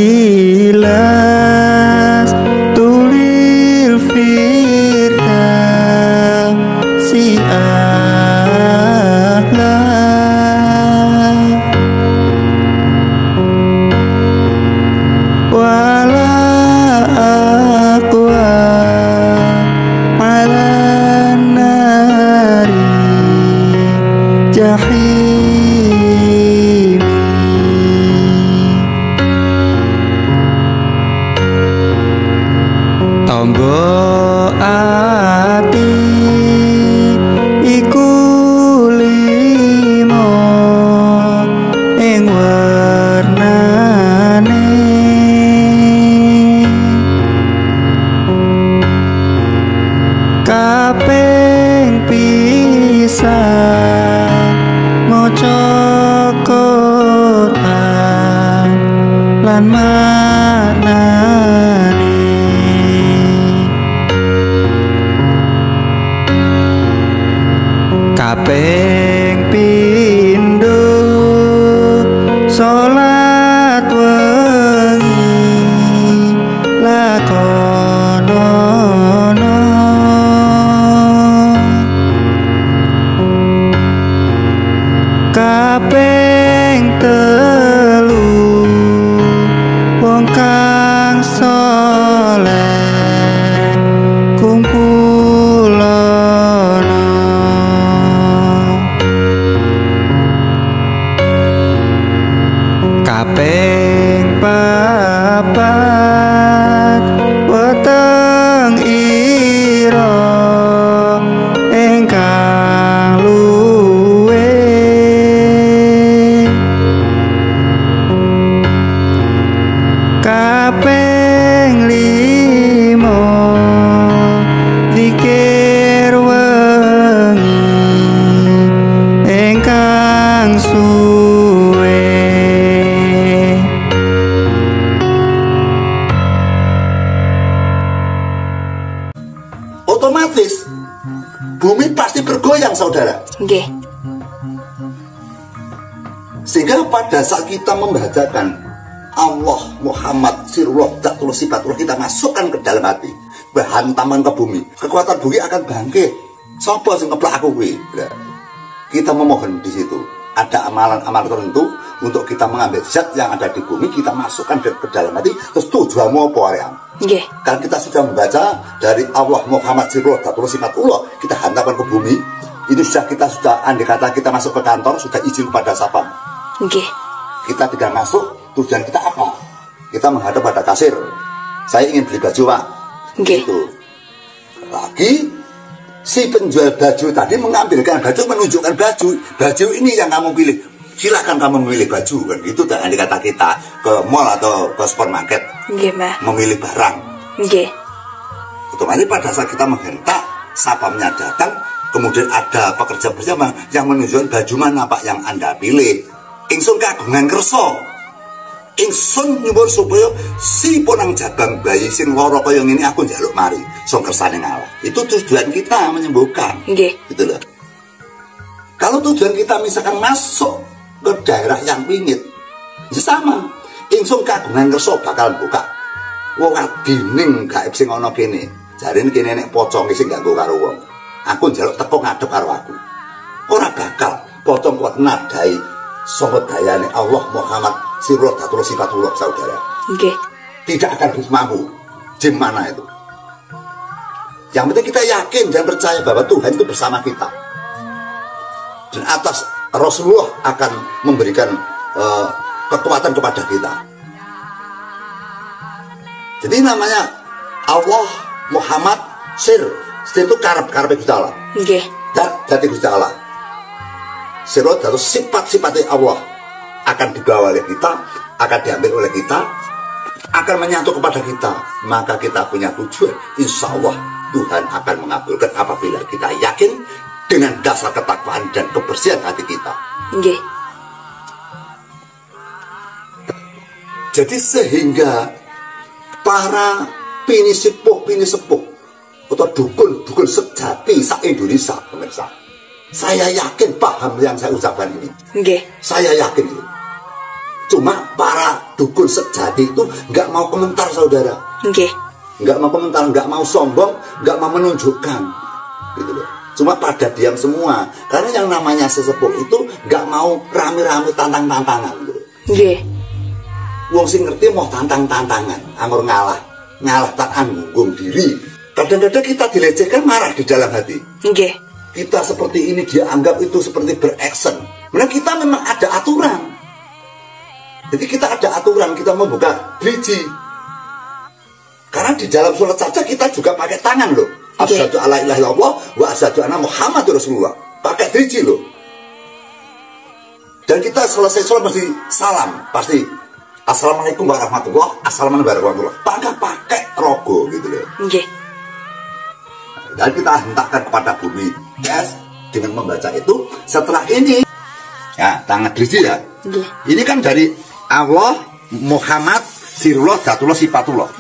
la tulil fi kaping pisan maca Quran lan maknane kaping pindho salat wengi lakonono kaping telu wong kang saleh kumpulono kaping papat weteng ira ingkang luwe kaping limo zikir wengi ingkang suwe otomatis bumi pasti bergoyang, saudara. Nggih. Sehingga pada saat kita membacakan Allah Muhammad Sirullah Dzatullah Sifatullah, kita masukkan ke dalam hati, berhantaman ke bumi, kekuatan bumi akan bangkit. Sopo sing ngeplak aku kuwi? Kita memohon di situ. Ada amalan-amalan tertentu untuk kita mengambil zat yang ada di bumi, kita masukkan ke dalam hati. Terus tujuanmu apa, Aryam? Nggih. Kan kita sudah membaca dari Allah Muhammad Sirullah Dzatullah Sifatullah, kita hantamkan ke bumi. Ini sudah andai kata kita masuk ke kantor, sudah izin kepada sapam. Nggih. Kita tidak masuk, tujuan kita apa? Kita menghadap pada kasir. Saya ingin beli baju, Pak. Nggih. Gitu. Lagi si penjual baju tadi mengambilkan baju, menunjukkan baju. Baju ini yang kamu pilih. Silakan kamu memilih baju, kan gitu. Dan kata kita ke mall atau ke supermarket, Nggih, Mbah. memilih barang. Nggih. Otomatis pada saat kita menghentak, sapamnya datang, kemudian ada pekerja bersama yang menunjukkan baju mana, Pak, yang Anda pilih. Ingsun kagungan kersa. Ingsun nyuwun supaya si ponang jabang bayi sing lara kaya ngene aku njaluk mari, sing kersane ngalah. Itu tujuan kita menyembuhkan. Nggih. Gitu loh. Kalau tujuan kita misalkan masuk ke daerah yang pingit, ya sama. Ingsun kagungan kersa bakal buka. Wong adining gaib sing ana kene. Jarine kene nek pocong sing ganggu karo wong. Aku njaluk teko ngadep karo aku. Ora bakal pocong kuat nadai sangka dayane Allah Muhammad Sirullah Dzatullah Sifatullah, saudara. Nggih. Tidak akan bisa mampu. Di mana itu? Yang penting kita yakin dan percaya bahwa Tuhan itu bersama kita. Dan atas Rasulullah akan memberikan kekuatan kepada kita. Jadi namanya Allah Muhammad Sir. Sir itu karep Gusti Allah. Nggih. Dadi Gusti Allah. Sirot harus sifat-sifatnya Allah akan dibawa oleh kita, akan diambil oleh kita, akan menyatu kepada kita. Maka kita punya tujuan. Insya Allah Tuhan akan mengabulkan apabila kita yakin dengan dasar ketakwaan dan kebersihan hati kita. Nggih. Jadi sehingga para pinisepuh atau dukun sejati se-Indonesia, pemirsa, saya yakin paham yang saya ucapkan ini. Nggih. Saya yakin itu. Cuma para dukun sejati itu nggak mau komentar, saudara. Nggih. Nggak mau komentar, nggak mau sombong, nggak mau menunjukkan, gitu loh. Cuma pada diam semua. Karena yang namanya sesepuh itu nggak mau rame-rame tantang-tantangan, gitu. Nggih. Wong sing ngerti mau tantang-tantangan, anggur ngalah tak anggung diri. Kadang-kadang kita dilecehkan, marah di dalam hati. Nggih. Kita seperti ini dianggap itu seperti beraksen. Karena kita memang ada aturan. Jadi kita ada aturan, kita membuka driji. Karena di dalam sholat saja kita juga pakai tangan loh. Asyhadu alla ilaha illallah wa asyhadu anna Muhammadur Rasulullah. Pakai driji loh. Dan kita selesai sholat mesti salam, pasti assalamualaikum warahmatullah, assalamualaikum warahmatullah. Pakai rogo gitu loh. Nggih. Dan kita hentakkan kepada bumi. Yes, dengan membaca itu. Setelah ini, ya tangan driji ya. Ini kan dari Allah, Muhammad, Sirullah, Zatullah, Sifatullah.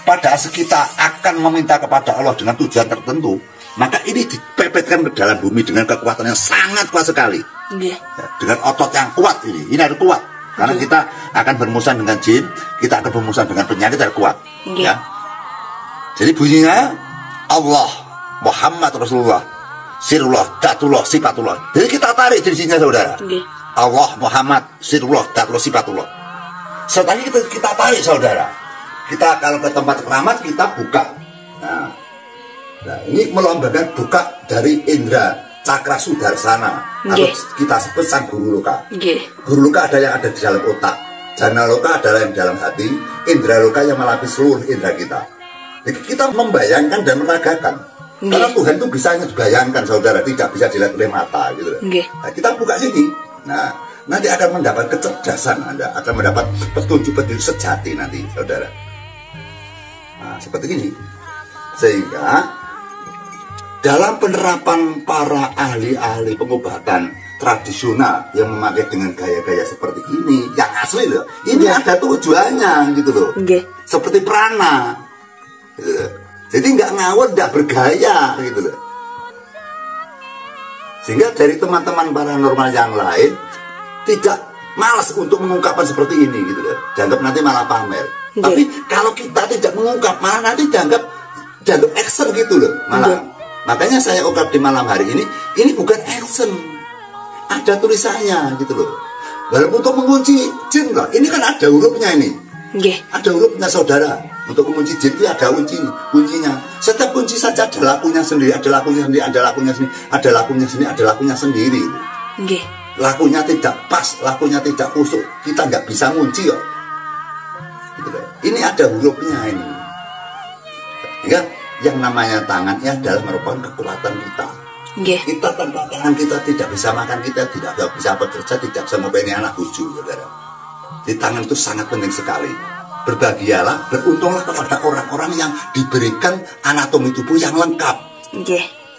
Pada saat kita akan meminta kepada Allah dengan tujuan tertentu, maka ini dipepetkan ke dalam bumi dengan kekuatan yang sangat kuat sekali. Ya, dengan otot yang kuat ini harus kuat. Karena kita akan bermusuhan dengan jin, kita akan bermusuhan dengan penyakit yang kuat. Ya. Jadi bunyinya Allah, Muhammad, Rasulullah, Sirullah, Zatullah, Sifatullah. Jadi kita tarik dari sini saudara. Allah, Muhammad, Sirullah, Zatullah, Sifatullah. Setelah ini kita tarik saudara. Kita kalau ke tempat keramat kita buka. Nah ini melambangkan buka dari indera cakra sudarsana atau kita sebut sang guru loka. Guru loka ada yang ada di dalam otak, jana loka adalah yang di dalam hati, indera loka yang melapis seluruh indera kita. Jadi kita membayangkan dan meragakan. Karena Tuhan itu bisa hanya dibayangkan saudara, tidak bisa dilihat oleh mata gitu. Nah, kita buka sini. Nah, nanti akan mendapat kecerdasan Anda, akan mendapat petunjuk-petunjuk sejati nanti saudara. Nah, seperti ini. Sehingga dalam penerapan para ahli-ahli pengobatan tradisional yang memakai dengan gaya-gaya seperti ini, yang asli loh, ini ada tujuannya gitu loh. Seperti prana. Gitu. Jadi nggak ngawur, nggak bergaya gitu loh. Sehingga dari teman-teman paranormal yang lain tidak malas untuk mengungkapkan seperti ini gitu loh. Dianggap nanti malah pamer. Tapi kalau kita tidak mengungkap, malah nanti dianggap action gitu loh malah. Makanya saya ungkap di malam hari ini bukan action. Ada tulisannya gitu loh. Walaupun untuk mengunci jin lah, ini kan ada hurufnya ini. Ada hurufnya saudara. Untuk mengunci jin itu ada kuncinya. Setiap kunci saja ada lakunya sendiri, ada lakunya sendiri, ada lakunya sendiri, ada lakunya sendiri, ada lakunya sendiri. Lakunya tidak pas, lakunya tidak kusuk, kita nggak bisa ngunci kok. Gitu loh. Ini ada hurufnya ini. Ya, yang namanya tangan ini adalah merupakan kekuatan kita. Kita tanpa tangan kita tidak bisa makan, kita tidak bisa bekerja, tidak bisa mempunyai anak cucu, saudara. Di tangan itu sangat penting sekali. Berbahagialah, beruntunglah kepada orang-orang yang diberikan anatomi tubuh yang lengkap.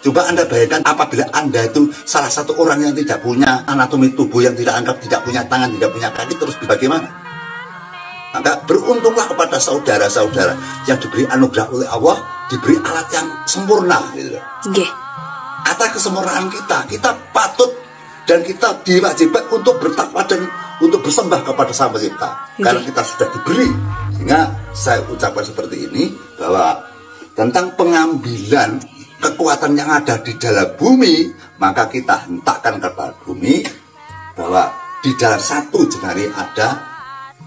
Coba Anda bayangkan apabila Anda itu salah satu orang yang tidak punya anatomi tubuh yang tidak lengkap, tidak punya tangan, tidak punya kaki, terus bagaimana? Maka beruntunglah kepada saudara-saudara yang diberi anugerah oleh Allah, diberi alat yang sempurna gitu. Atas kesempurnaan kita patut dan kita diwajibkan untuk bertakwa dan untuk bersembah kepada Sang Pencipta. Karena kita sudah diberi. Sehingga saya ucapkan seperti ini bahwa tentang pengambilan kekuatan yang ada di dalam bumi, maka kita hentakkan kepada bumi bahwa di dalam satu jengari ada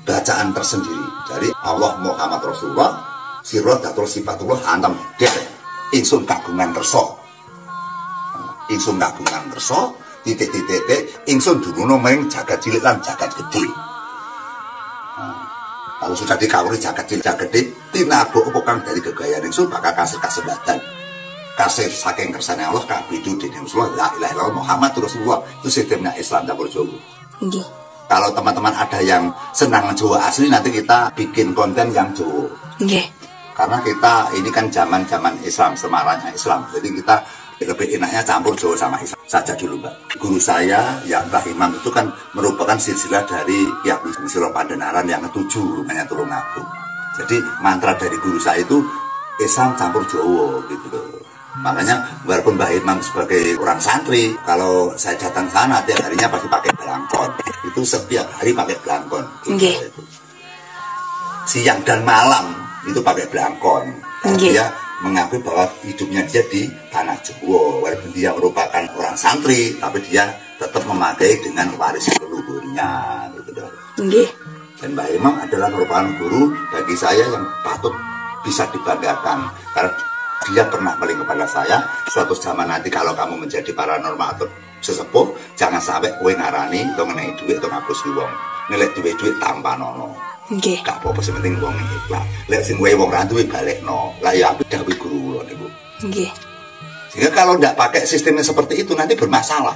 bacaan tersendiri dari Allah, Muhammad, Rasulullah, Sirullah, Zatullah, Sifatullah, Antam der ingsun kagungan kersa. Ingsun kagungan kersa titik-titik ingsun dunono meng jagat cilik lan jagat gede. Kalau sudah dikawuri jagat cilik jagat gede, tinabuk apa kang dari gegayaan ingsun bakal kasih kasebatan. Kasih saking kersane Allah kabidu dening Rasulullah la ilaha illallah Muhammad Rasulullah. Itu sistemnya Islam campur Jawa. Kalau teman-teman ada yang senang Jawa asli, nanti kita bikin konten yang Jawa. Karena kita ini kan zaman-zaman Islam, semarannya Islam. Jadi kita lebih enaknya campur Jawa sama Islam saja dulu, Mbak. Guru saya yang Mbah Imam itu kan merupakan silsilah dari ya Siro Pandenaran yang ke-7, namanya Tulungagung. Jadi mantra dari guru saya itu Islam campur Jawa gitu loh. Makanya walaupun Mbah Imam sebagai orang santri, kalau saya datang sana tiap harinya pasti pakai belangkon. Itu setiap hari pakai belangkon. Itu. Siang dan malam itu pakai belangkon. Dia mengakui bahwa hidupnya dia di tanah Jawa. Walaupun dia merupakan orang santri, tapi dia tetap memakai dengan waris leluhurnya. Gitu. Dan Mbah Imam adalah merupakan guru bagi saya yang patut bisa dibanggakan. Karena dia pernah paling kepada saya, suatu zaman nanti kalau kamu menjadi paranormal atau sesepuh, jangan sampai kowe ngarani atau ngenai duit atau ngapus wong. Nilai duit tanpa nono. Gak apa-apa sementing wong ikhlas. Lek sing kowe wong ra duwe balekno. Lah ya aku dawuh guru lho niku. Sehingga kalau ndak pakai sistemnya seperti itu nanti bermasalah.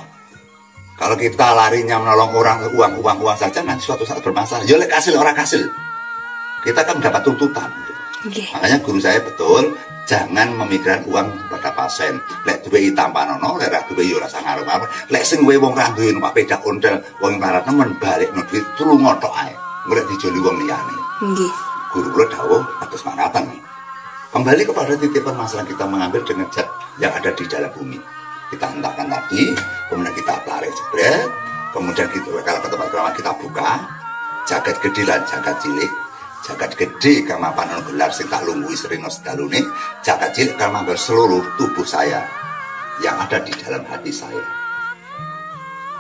Kalau kita larinya menolong orang uang saja nanti suatu saat bermasalah. Ya lek kasil orang kasil. Kita kan mendapat tuntutan. Makanya guru saya betul jangan memikirkan uang pada pasien. Lek duwe tampanono, lek ra duwe yo rasa ngarep-arep. Lek sing kowe wong ra duwe numpak pedak ondel, wong ibarat nemen balekno duit tulunga tok ae. Golek dijoli wong liyane. Nggih. Guru kula dawuh atus manatan. Kembali kepada titik permasalahan kita mengambil dengan zat yang ada di dalam bumi. Kita hentakkan tadi, kemudian kita tarik jebret, kemudian kita kalau ke tempat keramat kita buka, jagat gede lan jagat cilik. Jagat gede kama panon gelar sing tak lungguhi serino sedalune, jagat cilik kama seluruh tubuh saya yang ada di dalam hati saya.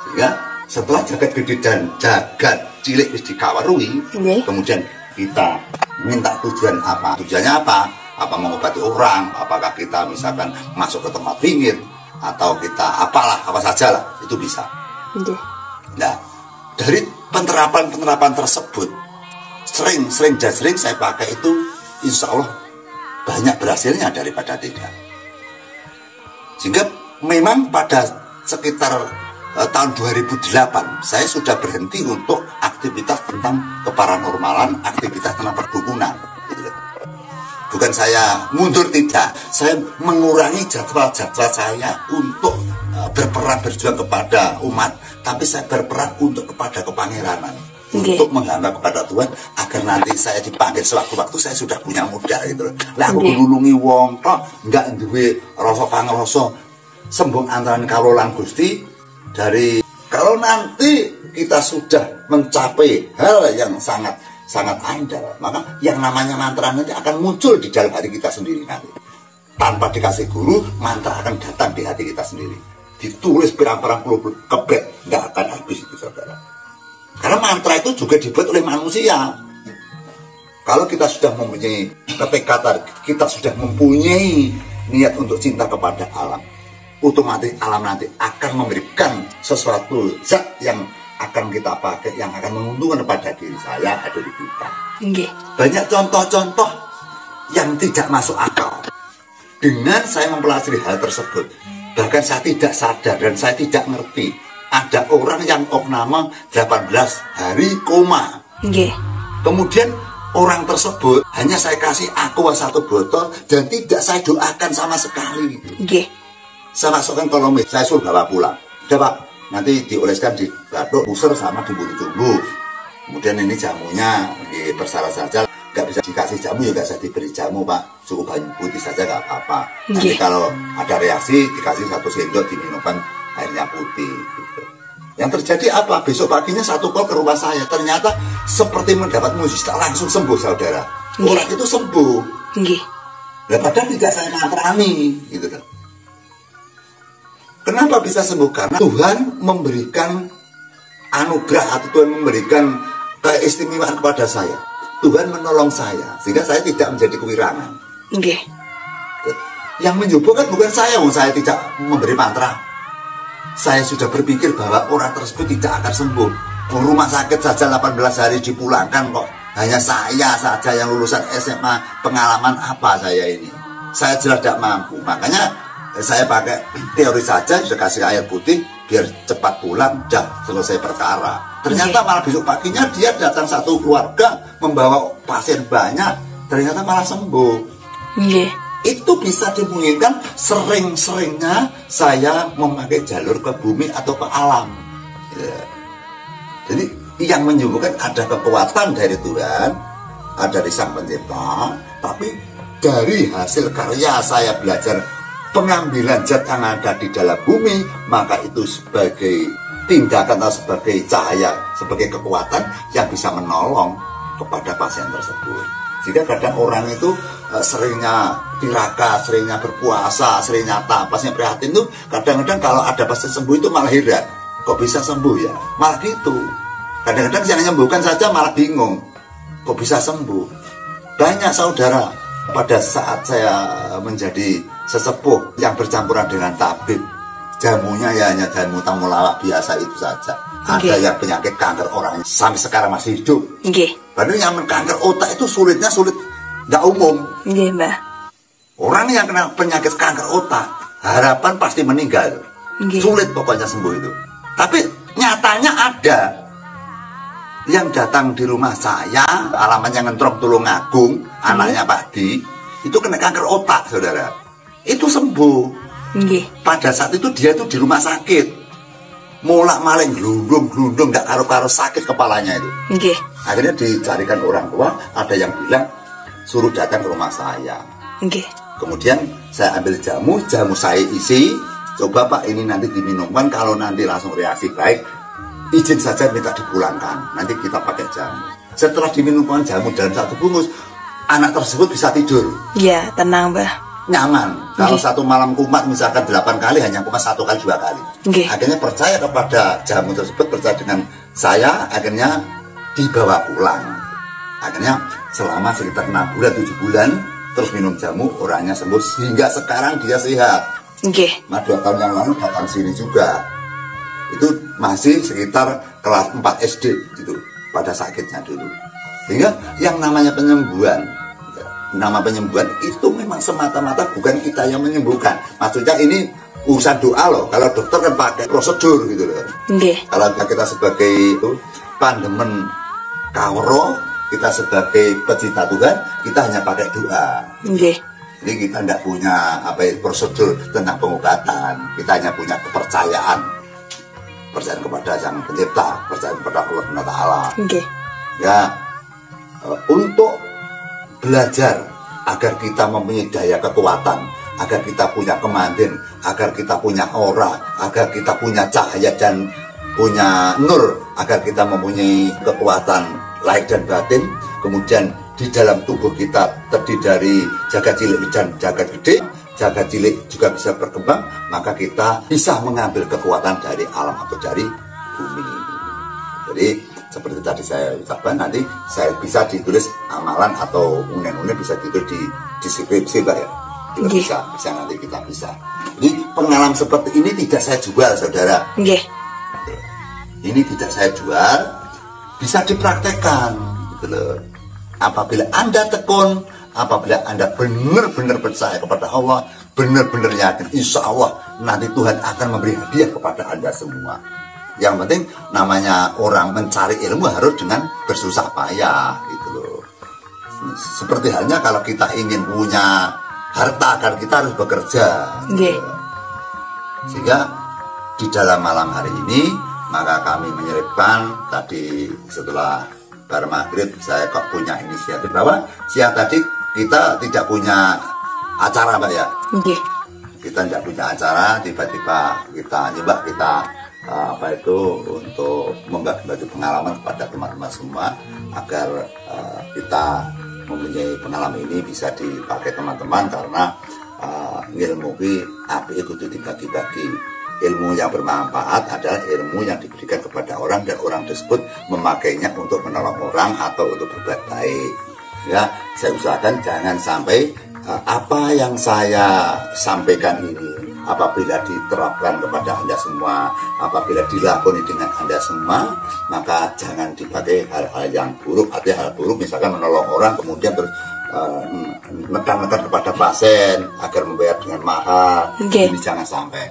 Sehingga setelah jagat gede dan jagat cilik wis dikawarui, kemudian kita minta tujuan apa? Tujuannya apa? Apa mengobati orang? Apakah kita misalkan masuk ke tempat pingit atau kita apalah apa saja lah, itu bisa. Nah, dari penerapan tersebut sering saya pakai itu, insya Allah banyak berhasilnya daripada tidak. Sehingga memang pada sekitar tahun 2008 saya sudah berhenti untuk aktivitas tentang keparanormalan, aktivitas tentang perdukunan. Bukan saya mundur, tidak, saya mengurangi jadwal-jadwal saya untuk berperan berjuang kepada umat, tapi saya berperan untuk kepada kepangeranan, untuk menghamba kepada Tuhan agar nanti saya dipanggil sewaktu-waktu saya sudah punya modal gitu. Lah aku nulungi wong tok enggak duwe rasa pangrasa sembung antaraning kawula lan Gusti. Dari kalau nanti kita sudah mencapai hal yang sangat andal, maka yang namanya mantra nanti akan muncul di dalam hati kita sendiri nanti. Tanpa dikasih guru, mantra akan datang di hati kita sendiri. Ditulis pirang-pirang puluh kebet, nggak akan habis itu saudara. Karena mantra itu juga dibuat oleh manusia. Kalau kita sudah mempunyai ketekatan, kita sudah mempunyai niat untuk cinta kepada alam, otomatis alam nanti akan memberikan sesuatu zat yang akan kita pakai, yang akan menguntungkan pada diri saya, ada di kita. Banyak contoh-contoh yang tidak masuk akal. Dengan saya mempelajari hal tersebut, bahkan saya tidak sadar dan saya tidak ngerti, ada orang yang opname 18 hari koma. Kemudian orang tersebut hanya saya kasih aqua 1 botol dan tidak saya doakan sama sekali. Saya masukkan kolom, saya suruh bawa pulang. Udah Pak, nanti dioleskan di batuk, pusar sama di bulu tumbuh. Kemudian ini jamunya bersalah saja, nggak bisa dikasih jamu ya nggak bisa diberi jamu Pak, cukup banyu putih saja nggak apa-apa. Nanti kalau ada reaksi dikasih 1 sendok diminumkan airnya putih. Gitu. Yang terjadi apa? Besok paginya 1 kol ke rumah saya, ternyata seperti mendapat mujizat, langsung sembuh saudara. Orang itu sembuh. Nah, padahal tidak saya mantrani, gitu kan. Kenapa bisa sembuh? Karena Tuhan memberikan anugerah atau Tuhan memberikan keistimewaan kepada saya. Tuhan menolong saya sehingga saya tidak menjadi kewirangan. Yang menyembuhkan bukan saya tidak memberi mantra. Saya sudah berpikir bahwa orang tersebut tidak akan sembuh. Rumah sakit saja 18 hari dipulangkan kok. Hanya saya saja yang lulusan SMA, pengalaman apa saya ini? Saya jelas tidak mampu. Makanya saya pakai teori saja, sudah kasih air putih biar cepat pulang, dah selesai perkara. Ternyata malah besok paginya dia datang satu keluarga membawa pasien banyak, ternyata malah sembuh. Itu bisa dimungkinkan sering-seringnya saya memakai jalur ke bumi atau ke alam. Jadi yang menyembuhkan ada kekuatan dari Tuhan, ada dari Sang Pencipta, tapi dari hasil karya saya belajar pengambilan zat yang ada di dalam bumi, maka itu sebagai tindakan atau sebagai cahaya, sebagai kekuatan yang bisa menolong kepada pasien tersebut. Jika kadang orang itu seringnya tirakat, seringnya berpuasa, seringnya tapasnya prihatin itu, kadang-kadang kalau ada pasien sembuh itu malah heran, kok bisa sembuh ya? Malah gitu. Kadang-kadang yang menyembuhkan saja malah bingung, kok bisa sembuh. Banyak saudara, pada saat saya menjadi sesepuh yang bercampuran dengan tabib, jamunya ya hanya jamu temulawak biasa itu saja. Ada yang penyakit kanker orang sampai sekarang masih hidup. Padahal yang kanker otak itu sulit nggak umum. Orang yang kena penyakit kanker otak harapan pasti meninggal. Sulit pokoknya sembuh itu. Tapi nyatanya ada yang datang di rumah saya, alamatnya Ngentrok Tulungagung, anaknya Pak Di. itu kena kanker otak, saudara. Itu sembuh. Nggih. Pada saat itu dia tuh di rumah sakit, molak-maling, glundung-glundung, gak karo-karo sakit kepalanya itu. Nggih. Akhirnya dicarikan orang tua, ada yang bilang suruh datang ke rumah saya. Nggih. Kemudian saya ambil jamu saya isi, coba Pak ini nanti diminumkan, kalau nanti langsung reaksi baik, izin saja minta dipulangkan, nanti kita pakai jamu. Setelah diminumkan jamu dalam satu bungkus, anak tersebut bisa tidur. Iya, tenang, Mbah. Nyaman. Kalau satu malam kumat misalkan 8 kali, hanya kumat 1 kali 2 kali. Nggih. Akhirnya percaya kepada jamu tersebut, percaya dengan saya, akhirnya dibawa pulang. Akhirnya selama sekitar 6 bulan 7 bulan terus minum jamu, orangnya sembuh sehingga sekarang dia sehat. Nggih. Nah 2 tahun yang lalu datang sini juga, itu masih sekitar kelas 4 SD gitu pada sakitnya dulu. Sehingga yang namanya penyembuhan, nama penyembuhan itu memang semata-mata bukan kita yang menyembuhkan. Maksudnya ini urusan doa loh. Kalau dokter kan pakai prosedur gitu loh. Nggih. Kalau kita sebagai itu pandemen kawro, kita sebagai pecinta Tuhan, kita hanya pakai doa. Nggih. Jadi kita tidak punya prosedur tentang pengobatan. Kita hanya punya kepercayaan, percaya kepada Sang Pencipta, percaya kepada Allah Taala. Nggih. Ya, untuk belajar agar kita mempunyai daya kekuatan, agar kita punya kemandin, agar kita punya aura, agar kita punya cahaya dan punya nur, agar kita mempunyai kekuatan lahir dan batin. Kemudian di dalam tubuh kita terdiri dari jagat cilik dan jagat gede, jagat cilik juga bisa berkembang, maka kita bisa mengambil kekuatan dari alam atau dari bumi. Jadi seperti tadi saya ucapkan, nanti saya bisa ditulis amalan atau unen-unen bisa ditulis di deskripsi, Mbak ya. Bisa nanti kita bisa. Jadi pengalaman seperti ini tidak saya jual, saudara. Nggih. Ini tidak saya jual, bisa dipraktekkan gitu loh. Apabila Anda tekun, apabila Anda benar-benar percaya kepada Allah, benar-benar yakin, insya Allah nanti Tuhan akan memberi hadiah kepada Anda semua. Yang penting namanya orang mencari ilmu harus dengan bersusah payah gitu loh. Seperti halnya kalau kita ingin punya harta, kan kita harus bekerja. Gitu. Sehingga di dalam malam hari ini maka kami menyelipkan tadi setelah bar maghrib, saya kok punya inisiatif bahwa siang tadi kita tidak punya acara, Mbak ya. Nggih. Kita tidak punya acara, tiba-tiba kita nyoba kita untuk membagi pengalaman kepada teman-teman semua agar kita mempunyai pengalaman ini bisa dipakai teman-teman, karena ilmu itu dibagi-bagi. Ilmu yang bermanfaat adalah ilmu yang diberikan kepada orang dan orang tersebut memakainya untuk menolong orang atau untuk berbuat baik. Ya, saya usahakan jangan sampai apa yang saya sampaikan ini apabila diterapkan kepada Anda semua, apabila dilakoni dengan Anda semua, maka jangan dipakai hal-hal yang buruk. Artinya hal buruk misalkan menolong orang kemudian terus nekan-nekan kepada pasien agar membayar dengan mahal. Ini jangan sampai.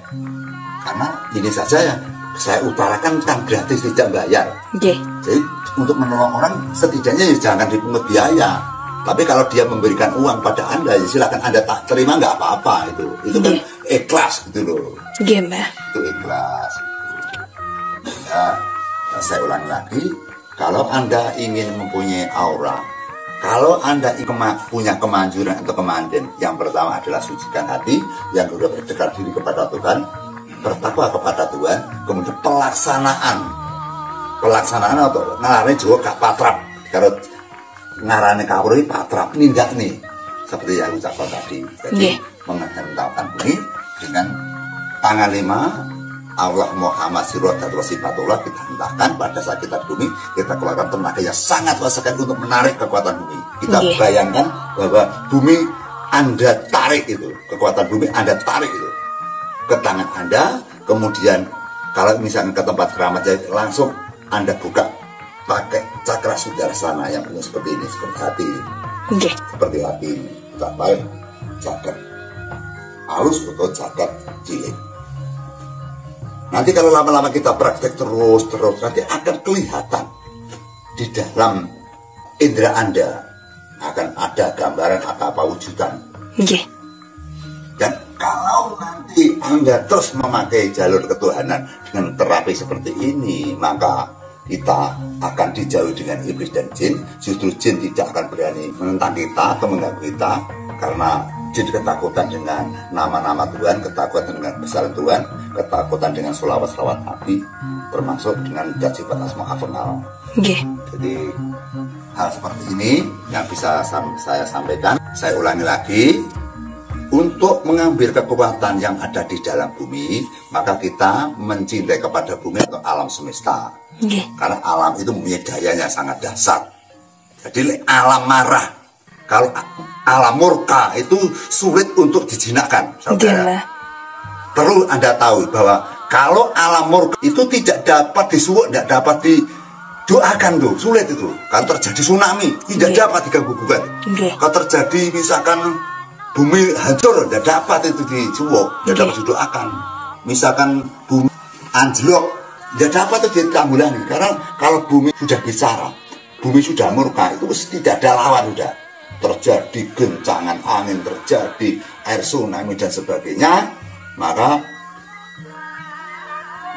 Karena ini saja yang saya utarakan kan gratis, tidak bayar. Jadi untuk menolong orang setidaknya ya jangan dipungut biaya. Tapi kalau dia memberikan uang pada Anda, ya silakan Anda tak terima, nggak apa-apa itu kan ikhlas gitu loh. Itu ikhlas. Ya, saya ulangi lagi, kalau Anda ingin mempunyai aura, kalau Anda punya kemanjuran atau kemandin, yang pertama adalah sucikan hati, yang kedua berdekat diri kepada Tuhan, bertakwa kepada Tuhan, kemudian pelaksanaan atau ngarane juga gak patrap. Kalau ngarane kawruh patrap nindak nih, seperti yang ucapkan tadi. Jadi menghentakkan ini dengan tangan 5 Allah Muhammad Sirot atau Sifatullah kita hentakkan pada saat kita di bumi, kita keluarkan tenaga yang sangat kuat sekali untuk menarik kekuatan bumi. Kita bayangkan bahwa bumi Anda tarik itu, kekuatan bumi Anda tarik itu ke tangan Anda, kemudian kalau misalnya ke tempat keramat jadi langsung Anda buka pakai cakra sudarsana yang punya seperti ini, seperti hati, seperti hati kita baik jagat halus atau jagat cilik. Nanti kalau lama-lama kita praktek terus nanti akan kelihatan di dalam indera Anda akan ada gambaran apa wujudan. Nggih. Dan kalau nanti Anda terus memakai jalur ketuhanan dengan terapi seperti ini, maka kita akan dijauhi dengan iblis dan jin. Justru jin tidak akan berani menentang kita atau mengganggu kita, karena jin ketakutan dengan nama-nama Tuhan, ketakutan dengan besaran Tuhan, ketakutan dengan sholawat-sholawat Nabi, termasuk dengan sifat asma afnal. Nggih. Jadi hal seperti ini yang bisa saya sampaikan. Saya ulangi lagi, untuk mengambil kekuatan yang ada di dalam bumi, maka kita mencintai kepada bumi atau alam semesta. Nggih. Karena alam itu mempunyai dayanya sangat dahsyat. Jadi alam marah, kalau alam murka itu sulit untuk dijinakkan, saudara. Perlu Anda tahu bahwa kalau alam murka itu tidak dapat disuwuk, tidak dapat didoakan tuh, sulit itu. Kalau terjadi tsunami, tidak dapat diganggu-gugat. Kalau terjadi misalkan bumi hancur, tidak dapat itu disuwuk, tidak dapat didoakan. Misalkan bumi anjlok, tidak dapat itu ditanggulangi. Karena kalau bumi sudah bicara, bumi sudah murka, itu tidak ada lawan sudah. Terjadi goncangan angin, terjadi air tsunami dan sebagainya, maka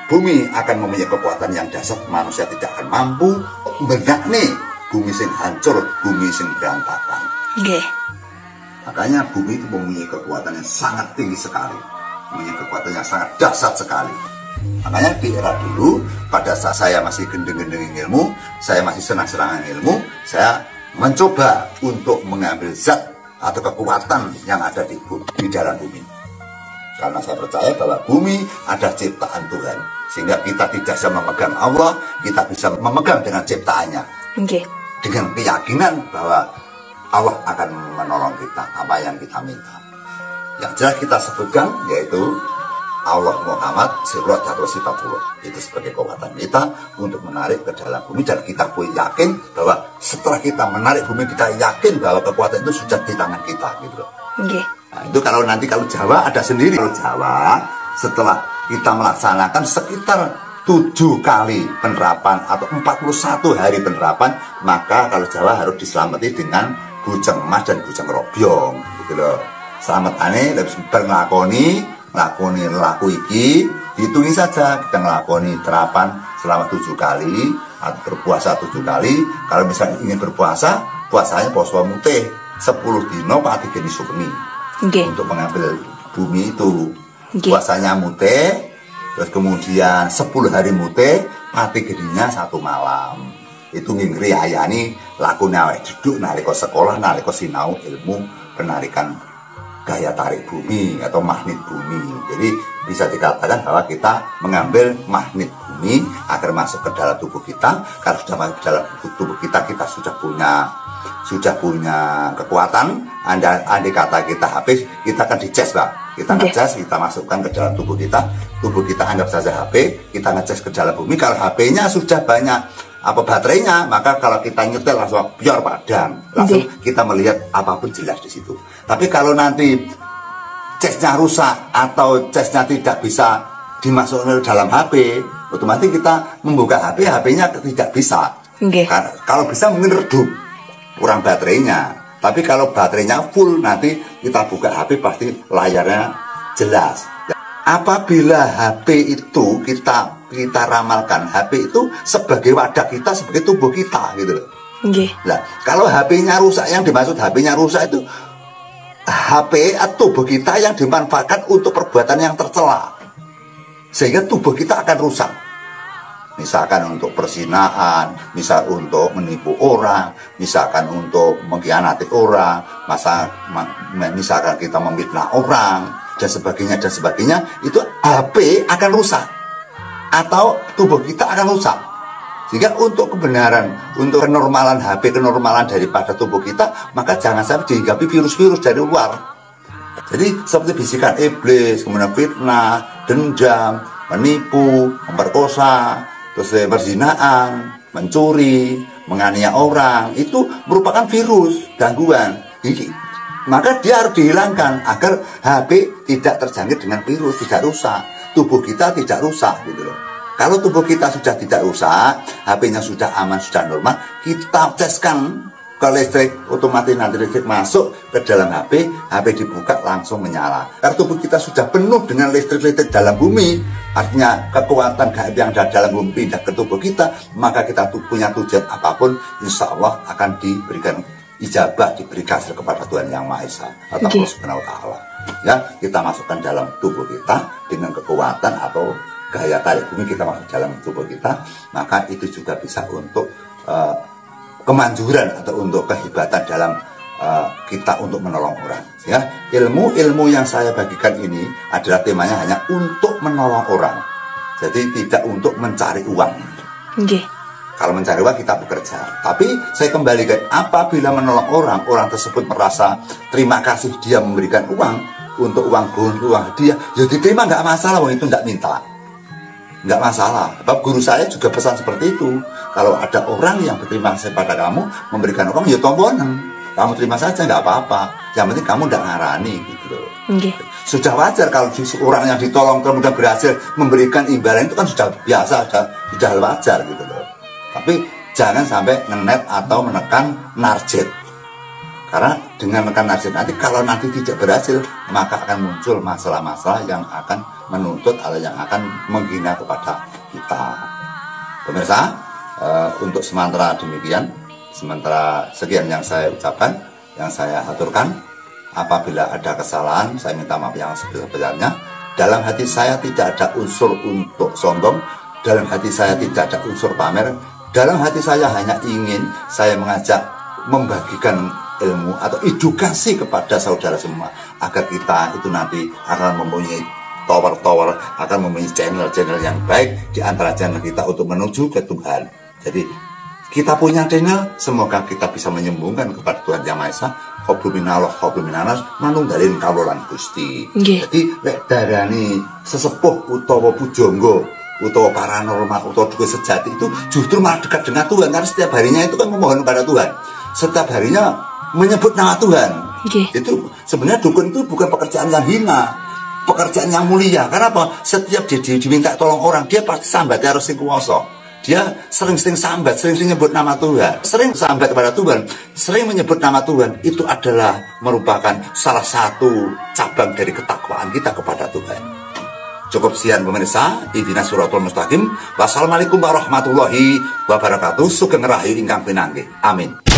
bumi akan mempunyai kekuatan yang dahsyat. Manusia tidak akan mampu menakni bumi sing hancur, bumi sing berantakan. Nggih. Makanya bumi itu mempunyai kekuatan yang sangat tinggi sekali, mempunyai kekuatan yang sangat dahsyat sekali. Makanya di era dulu, pada saat saya masih gendeng-gendeng ilmu, saya masih senang-senangan ilmu, saya mencoba untuk mengambil zat atau kekuatan yang ada di dalam bumi. Karena saya percaya bahwa bumi ada ciptaan Tuhan, sehingga kita tidak bisa memegang Allah, kita bisa memegang dengan ciptaannya. Okay. Dengan keyakinan bahwa Allah akan menolong kita apa yang kita minta. Yang jelas kita sebutkan yaitu Allah Muhammad Sirrot atau Sifatullah. Itu sebagai kekuatan kita untuk menarik ke dalam bumi, dan kita pun yakin bahwa setelah kita menarik bumi, kita yakin bahwa kekuatan itu sudah di tangan kita, gitu loh. Okay. Nah, itu kalau nanti kalau Jawa ada sendiri. Kalau Jawa setelah kita melaksanakan sekitar 7 kali penerapan atau 41 hari penerapan, maka kalau Jawa harus diselamati dengan bujeng emas dan bujeng robyong, gitu loh. Selamatane lebih berlakoni laku iki, dihitungi saja kita ngelakoni terapan selama 7 kali atau berpuasa 7 kali. Kalau misalnya ingin berpuasa, puasanya poso mutih 10 dino pati geni sukmi. Okay. Untuk mengambil bumi itu. Okay. Puasanya mutih, terus kemudian 10 hari mutih, pati geninya 1 malam. Itu ngriyayani lakune awake duduk nalika sekolah, nalika sinau ilmu penarikan gaya tarik bumi atau magnet bumi. Jadi bisa dikatakan bahwa kita mengambil magnet bumi agar masuk ke dalam tubuh kita. Kalau sudah masuk ke dalam tubuh kita, kita sudah punya kekuatan. Andai kata kita habis, kita akan dicas, Pak. Kita ngecas, kita masukkan ke dalam tubuh kita. Tubuh kita anggap saja HP, kita ngecas ke dalam bumi. Kalau HP-nya sudah banyak baterainya, maka kalau kita nyetel langsung biar padam, langsung kita melihat apapun jelas di situ. Tapi kalau nanti casnya rusak atau casnya tidak bisa dimasukkan ke dalam HP, otomatis kita membuka HP-nya tidak bisa. Kalau bisa mungkin redup, kurang baterainya. Tapi kalau baterainya full, nanti kita buka HP pasti layarnya jelas. Apabila HP itu kita ramalkan, HP itu sebagai wadah kita, sebagai tubuh kita, gitu loh. Nah, kalau HP-nya rusak, yang dimaksud HP-nya rusak itu HP atau tubuh kita yang dimanfaatkan untuk perbuatan yang tercela, sehingga tubuh kita akan rusak. Misalkan untuk perzinaan, misal untuk menipu orang, misalkan untuk mengkhianati orang, misalkan kita memfitnah orang, dan sebagainya, itu HP akan rusak atau tubuh kita akan rusak. Sehingga untuk kebenaran, untuk kenormalan HP, kenormalan daripada tubuh kita, maka jangan sampai dihinggapi virus-virus dari luar. Jadi seperti bisikan iblis, kemudian fitnah, dendam, menipu, memperkosa, terus perzinaan, mencuri, menganiaya orang, itu merupakan virus, gangguan. Maka dia harus dihilangkan agar HP tidak terjangkit dengan virus, tidak rusak, tubuh kita tidak rusak, gitu loh. Kalau tubuh kita sudah tidak rusak, HP-nya sudah aman, sudah normal, kita caskan ke listrik, otomatis nanti listrik masuk ke dalam HP, HP dibuka langsung menyala. Karena tubuh kita sudah penuh dengan listrik-listrik dalam bumi, artinya kekuatan gaib yang ada dalam bumi pindah ke tubuh kita, maka kita punya tujuan apapun, insya Allah akan diberikan ijabah, diberi hasil kepada Tuhan Yang Maha Esa atau Allah Subhanahu wa Ta'ala. Ya, kita masukkan dalam tubuh kita dengan kekuatan atau gaya tarik bumi kita masuk dalam tubuh kita, maka itu juga bisa untuk kemanjuran atau untuk kehebatan dalam kita untuk menolong orang. Ya, ilmu yang saya bagikan ini adalah temanya hanya untuk menolong orang. Jadi tidak untuk mencari uang. Kalau mencari uang kita bekerja. Tapi saya kembalikan, apabila menolong orang, orang tersebut merasa terima kasih dia memberikan uang untuk uang hadiah, ya diterima, nggak masalah, wong itu nggak minta. Nggak masalah. Sebab guru saya juga pesan seperti itu. Kalau ada orang yang berterima kasih pada kamu, memberikan uang, ya tombonan. Kamu terima saja, nggak apa-apa. Yang penting kamu nggak ngarani, gitu loh. Sudah wajar kalau orang yang ditolong kemudian berhasil memberikan imbalan, itu kan sudah biasa, sudah wajar, gitu loh. Tapi jangan sampai ngenet atau menekan narjet. Karena dengan menekan narjet nanti, kalau nanti tidak berhasil, maka akan muncul masalah-masalah yang akan menuntut atau yang akan menghina kepada kita. Pemirsa, untuk sementara demikian, sementara sekian yang saya ucapkan, yang saya aturkan. Apabila ada kesalahan, saya minta maaf yang sebesar-besarnya. Dalam hati saya tidak ada unsur untuk sombong, dalam hati saya tidak ada unsur pamer. Dalam hati saya hanya ingin saya mengajak membagikan ilmu atau edukasi kepada saudara semua, agar kita itu nanti akan mempunyai tower, akan mempunyai channel-channel yang baik di antara channel kita untuk menuju ke Tuhan. Jadi kita punya channel, semoga kita bisa menyambungkan kepada Tuhan Yang Maha Esa. Khobuminallah, khobuminanas, manunggalin kawulan Gusti. Jadi lek darani sesepuh utawa pujangga utawa paranormal utawa dukun sejati itu justru malah dekat dengan Tuhan, karena setiap harinya itu kan memohon kepada Tuhan, setiap harinya menyebut nama Tuhan. Itu sebenarnya dukun itu bukan pekerjaan yang hina, pekerjaan yang mulia. Karena apa? Setiap dia diminta tolong orang, dia pasti sambat harus sing kuwasa. Dia sering-sering sambat, sering-sering menyebut nama Tuhan, sering sambat kepada Tuhan, sering menyebut nama Tuhan. Itu adalah merupakan salah satu cabang dari ketakwaan kita kepada Tuhan. Cukup sekian pemirsa, Ihdinas Shiratal Mustaqim. Wassalamualaikum warahmatullahi wabarakatuh. Sugeng rahayu ingkang pinanggih. Amin.